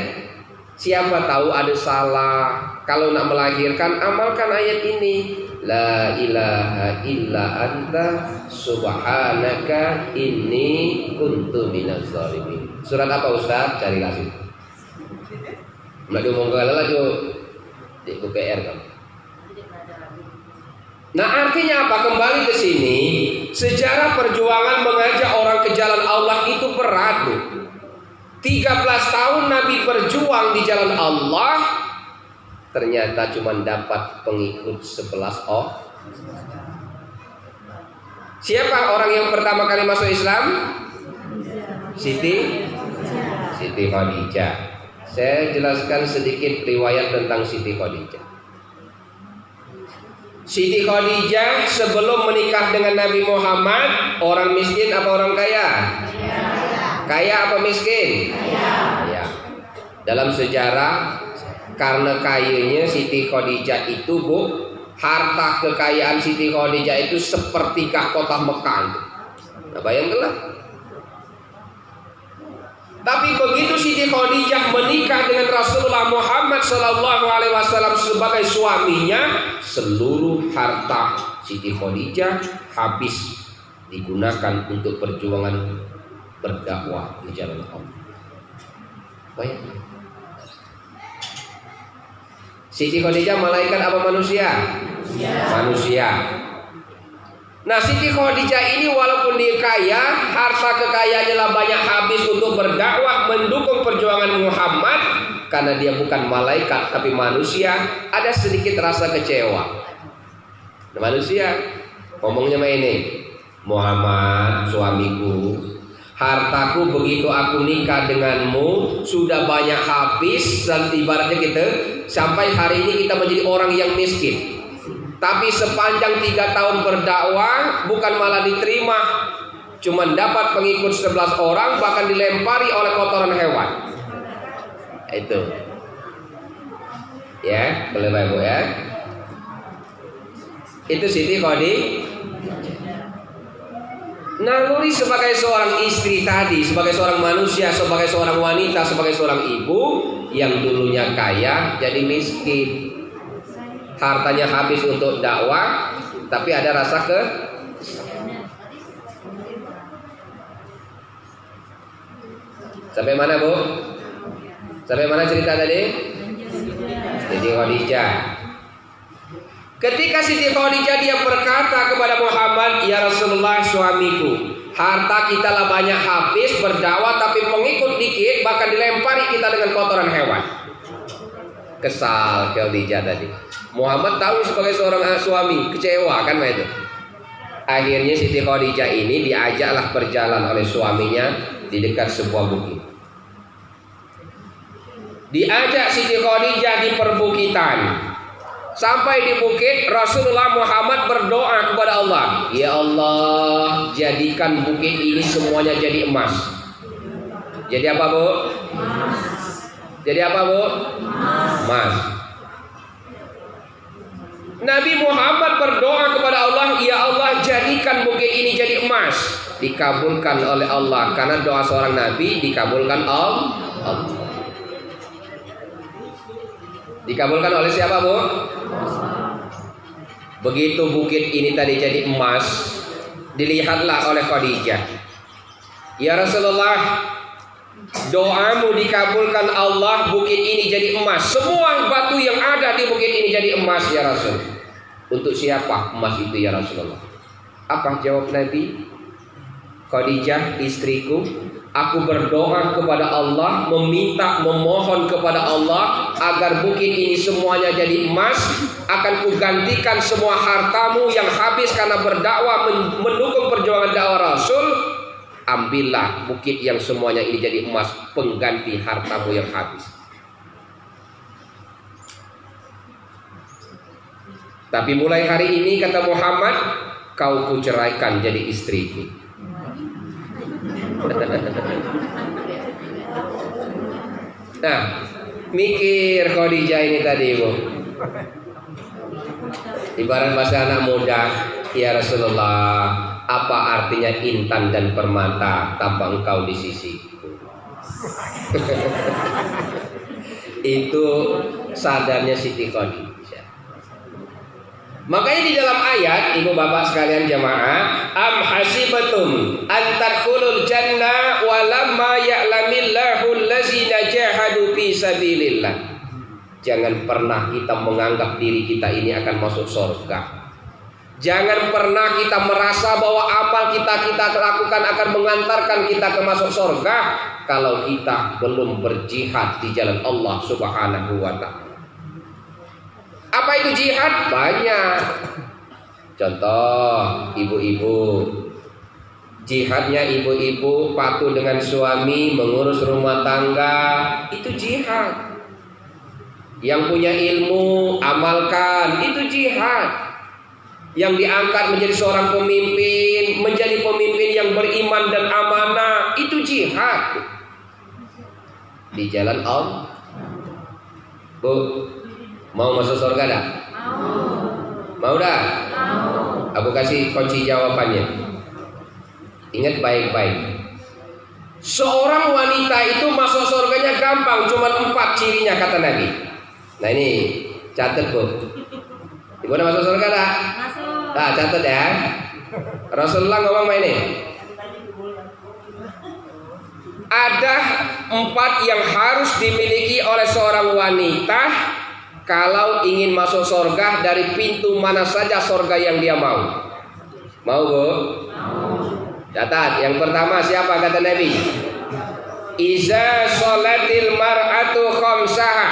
siapa tahu ada salah, kalau nak melahirkan amalkan ayat ini, la ilaha illa anta subhanaka inni kuntu minaz zalimin. Surat apa Ustaz? Cari kasih. Nak diomong galala jo di UPR kan. Nah artinya apa? Kembali ke sini, sejarah perjuangan mengajak orang ke jalan Allah itu berat, Bu. 13 tahun Nabi berjuang di jalan Allah, ternyata cuma dapat pengikut 11 orang. Siapa orang yang pertama kali masuk Islam? Siti Khadijah. Saya jelaskan sedikit riwayat tentang Siti Khadijah. Siti Khadijah sebelum menikah dengan Nabi Muhammad, orang miskin apa orang kaya? Kaya apa miskin? Kaya. Dalam sejarah, karena kayanya Siti Khadijah itu, Bu, harta kekayaan Siti Khadijah itu sepertikah kota Mekah. Nah, bayangkanlah. Tapi begitu Siti Khadijah menikah dengan Rasulullah Muhammad SAW sebagai suaminya, seluruh harta Siti Khadijah habis digunakan untuk perjuangan berdakwah di jalan Allah. Bayangkan. Siti Khadijah malaikat apa manusia? Manusia. Nah, Siti Khadijah ini walaupun dia kaya, harta kekayaannya lah banyak habis untuk berdakwah mendukung perjuangan Muhammad, karena dia bukan malaikat tapi manusia, ada sedikit rasa kecewa. Nah, manusia ngomongnya sama ini, Muhammad suamiku, hartaku begitu aku nikah denganmu sudah banyak habis, dan ibaratnya kita sampai hari ini kita menjadi orang yang miskin. Tapi sepanjang 3 tahun berdakwah bukan malah diterima, cuman dapat pengikut 11 orang, bahkan dilempari oleh kotoran hewan. Itu ya, boleh Ibu ya. Itu Siti Khadijah. Naluri sebagai seorang istri tadi, sebagai seorang manusia, sebagai seorang wanita, sebagai seorang ibu yang dulunya kaya jadi miskin. Hartanya habis untuk dakwah, tapi ada rasa Sampai mana, Bu? Sampai mana cerita tadi? Siti Khadijah. Ketika Siti Khadijah dia berkata kepada Muhammad, "Ya Rasulullah suamiku, harta kita lah banyak habis berdakwah, tapi pengikut dikit, bahkan dilempari kita dengan kotoran hewan." Kesal Khadijah tadi. Muhammad tahu sebagai seorang suami, kecewa kan itu. Akhirnya Siti Khadijah ini diajaklah berjalan oleh suaminya di dekat sebuah bukit. Diajak Siti Khadijah di perbukitan. Sampai di bukit, Rasulullah Muhammad berdoa kepada Allah, "Ya Allah, jadikan bukit ini semuanya jadi emas." Jadi apa, Bu? Emas. Jadi apa, Bu? Emas. Nabi Muhammad berdoa kepada Allah, "Ya Allah, jadikan bukit ini jadi emas." Dikabulkan oleh Allah, karena doa seorang nabi dikabulkan Allah. Dikabulkan oleh siapa, Bu? Begitu bukit ini tadi jadi emas, dilihatlah oleh Khadijah. "Ya Rasulullah, doamu dikabulkan Allah, bukit ini jadi emas. Semua batu yang ada di bukit ini jadi emas, ya Rasul." Untuk siapa emas itu, ya Rasulullah? Apa jawab Nabi? "Khadijah istriku, aku berdoa kepada Allah, memohon kepada Allah agar bukit ini semuanya jadi emas. Akan kugantikan semua hartamu yang habis karena berdakwah mendukung perjuangan dakwah Rasul. Ambillah bukit yang semuanya ini jadi emas, pengganti hartamu yang habis." Tapi mulai hari ini, kata Muhammad, kau kuceraikan jadi istriku. Nah, mikir Khadijah ini tadi, Bu. Ibarat bahasa anak muda, "Ya Rasulullah, apa artinya intan dan permata tanpa engkau di sisiku?" Itu sadarnya Siti Khadijah. Makanya di dalam ayat, ibu bapak sekalian jamaah, "Am hasibatum an tadkhulul jannah wa lamma ya'lamillahu allazina jahadu fi sabilillah." Jangan pernah kita menganggap diri kita ini akan masuk surga. Jangan pernah kita merasa bahwa amal kita lakukan akan mengantarkan kita ke masuk surga kalau kita belum berjihad di jalan Allah Subhanahu wa ta'ala. Apa itu jihad? Banyak. Contoh, ibu-ibu. Jihadnya ibu-ibu patuh dengan suami, mengurus rumah tangga, itu jihad. Yang punya ilmu, amalkan, itu jihad. yang diangkat menjadi seorang pemimpin, menjadi pemimpin yang beriman dan amanah, itu jihad di jalan Allah. Bu, mau masuk surga dah? Mau dah? Aku kasih kunci jawabannya. Ingat baik-baik. Seorang wanita itu masuk surganya gampang, cuma 4 cirinya kata Nabi. Nah ini catat Bu. Ibu udah masuk surga dah? Masuk. Nah, catat ya. Rasulullah ngomong ini. Ada 4 yang harus dimiliki oleh seorang wanita kalau ingin masuk surga dari pintu mana saja surga yang dia mau. Mau Bu? Catat. Yang pertama siapa kata Nabi? Iza sholatil mar'atu khamsaha.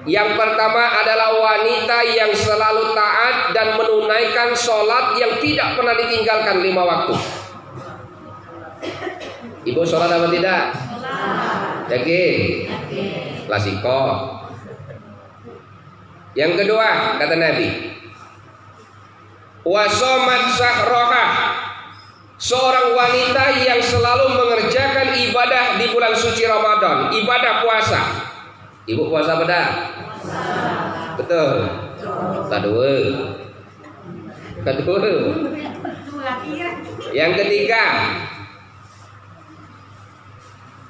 Yang pertama adalah wanita yang selalu taat dan menunaikan sholat yang tidak pernah ditinggalkan 5 waktu. Ibu sholat apa tidak? Yakin? Lasiko. Yang kedua kata Nabi, wasomat sahroha. Seorang wanita yang selalu mengerjakan ibadah di bulan suci Ramadan, ibadah puasa. Ibu puasa apa dah? Betul. Kedua. Yang ketiga,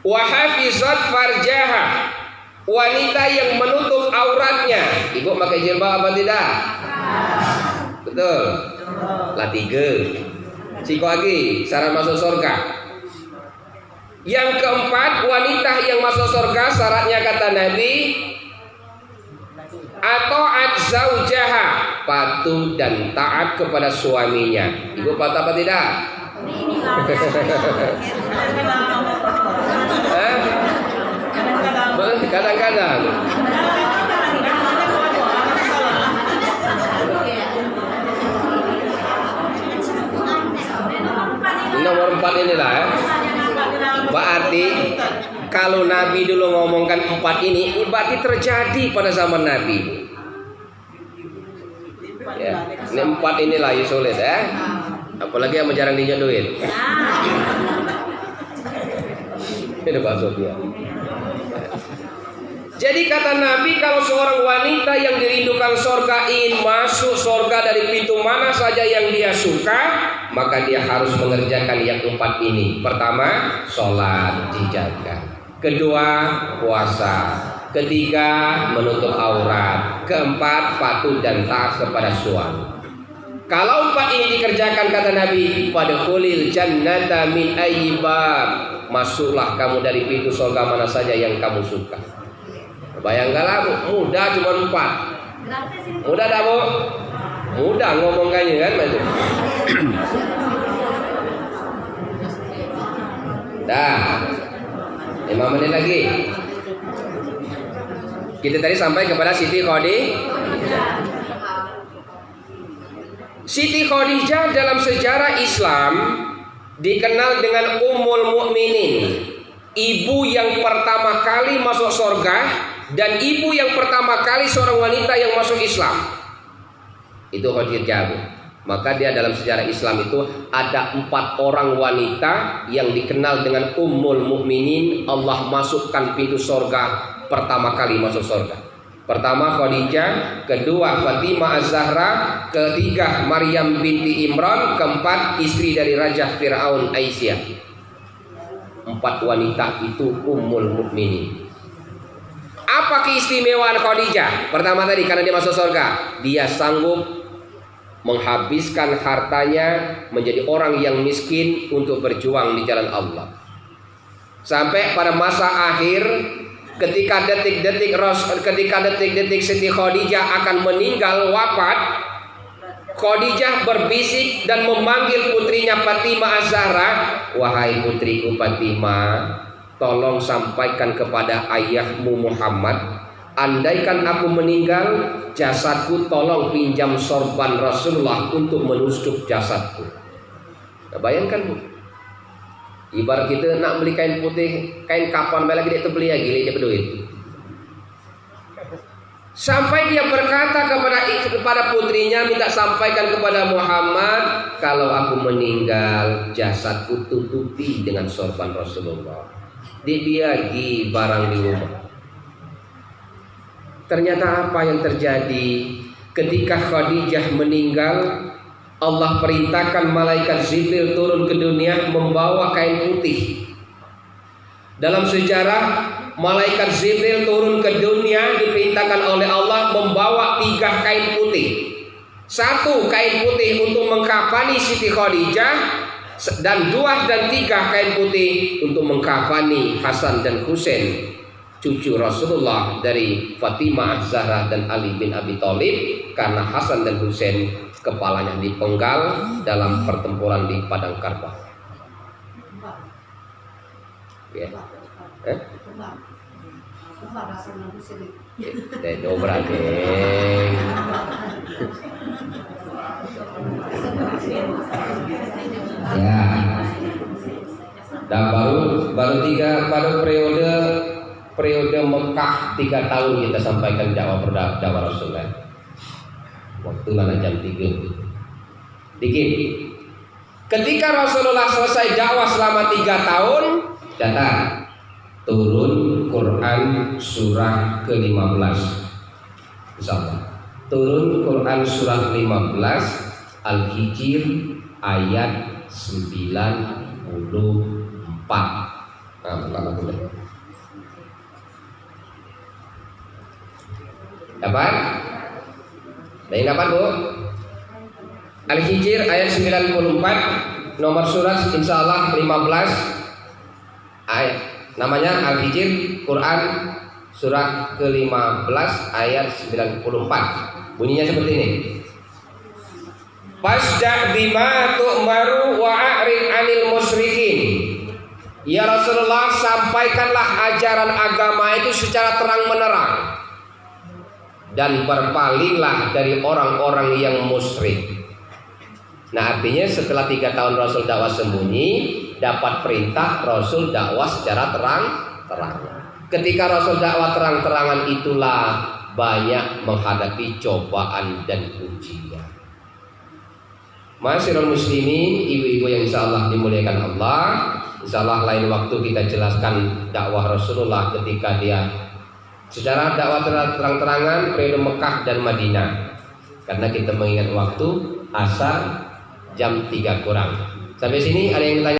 wahafizat farjaha. Wanita yang menutup auratnya. Ibu pakai jilbab apa tidak? Betul. Lah 3. Siko lagi syarat masuk surga. Yang keempat, wanita yang masuk surga syaratnya kata Nabi, atau zaujaha, patuh dan taat kepada suaminya. Ibu patuh apa tidak? Kadang-kadang. Nomor 4 inilah ya. Berarti kalau Nabi dulu ngomongkan 4 ini, berarti terjadi pada zaman Nabi. Ya, ini 4 inilah yang sulit ya. Apalagi yang jarang dijodohin. Ini bahasa dia. Jadi kata Nabi, kalau seorang wanita yang dirindukan surga ingin masuk surga dari pintu mana saja yang dia suka, maka dia harus mengerjakan yang 4 ini. Pertama, sholat dijaga. Kedua, puasa. Ketiga, menutup aurat. Keempat, patuh dan taat kepada suami. Kalau 4 ini dikerjakan kata Nabi, padkhulil jannata min ayyi bab. Masuklah kamu dari pintu surga mana saja yang kamu suka. Bayangkanlah Bu, mudah cuma 4. Mudah dah Bu? Mudah ngomongkannya kan Mas. Dah 5 menit lagi. Kita tadi sampai kepada Siti Khadijah. Siti Khadijah dalam sejarah Islam dikenal dengan Ummul Mukminin, ibu yang pertama kali masuk surga dan ibu yang pertama kali seorang wanita yang masuk Islam. Itu Khadijah. Maka dia dalam sejarah Islam itu ada 4 orang wanita yang dikenal dengan Ummul Mukminin. Allah masukkan pintu surga pertama kali masuk surga. Pertama Khadijah, kedua Fatimah Az-Zahra, ketiga Maryam binti Imran, keempat istri dari Raja Fir'aun Aisyah. 4 wanita itu Ummul Mukminin. Apa keistimewaan Khadijah? Pertama tadi karena dia masuk surga, dia sanggup menghabiskan hartanya menjadi orang yang miskin untuk berjuang di jalan Allah. Sampai pada masa akhir ketika detik-detik Siti Khadijah akan meninggal wafat, Khadijah berbisik dan memanggil putrinya Fatimah Az-Zahra, wahai putriku Fatimah, tolong sampaikan kepada ayahmu Muhammad, andaikan aku meninggal, jasadku tolong pinjam sorban Rasulullah untuk menusuk jasadku. Nah, bayangkan Bu, ibarat kita nak beli kain putih, kain kapan lagi dia tu beli lagi dia berduit. Sampai dia berkata kepada putrinya, minta sampaikan kepada Muhammad, kalau aku meninggal jasadku tutupi dengan sorban Rasulullah, dibiagi barang di rumah. Ternyata apa yang terjadi? Ketika Khadijah meninggal, Allah perintahkan malaikat Jibril turun ke dunia membawa kain putih. Dalam sejarah, malaikat Jibril turun ke dunia diperintahkan oleh Allah membawa 3 kain putih. 1 kain putih untuk mengkafani Siti Khadijah, dan 2 dan 3 kain putih untuk mengkafani Hasan dan Husain, cucu Rasulullah dari Fatimah Zahra dan Ali bin Abi Thalib, karena Hasan dan Husain kepalanya dipenggal dalam pertempuran di padang Karbala. Ya. Dobrak ya. Dan baru periode Mekah 3 tahun kita sampaikan dakwah Rasulullah. Waktu mana jam 3 dikit. Ketika Rasulullah selesai dakwah selama 3 tahun, catat, turun Quran surah ke-15. Insyaallah. Turun Quran surah 15 Al-Hijr ayat 94. Dapat? Baik, dapat Bu? Al-Hijr ayat 94, nomor surat insyaallah 15 ayat. Namanya Al-Hijr, Quran surah ke-15 ayat 94. Bunyinya seperti ini. Fasda' bima tu'maru wa a'rid 'anil musyrikin. Ya Rasulullah, sampaikanlah ajaran agama itu secara terang-menerang dan berpalinglah dari orang-orang yang musyrik. Nah, artinya setelah 3 tahun Rasul dakwah sembunyi, dapat perintah Rasul dakwah secara terang-terangan. Ketika Rasul dakwah terang-terangan, itulah banyak menghadapi cobaan dan ujian. Masyarul muslimin, ibu-ibu yang insyaallah dimuliakan Allah, insyaallah lain waktu kita jelaskan dakwah Rasulullah ketika dia secara dakwah terang-terangan periode Mekah dan Madinah. Karena kita mengingat waktu asar jam 3 kurang. Sampai sini ada yang bertanya?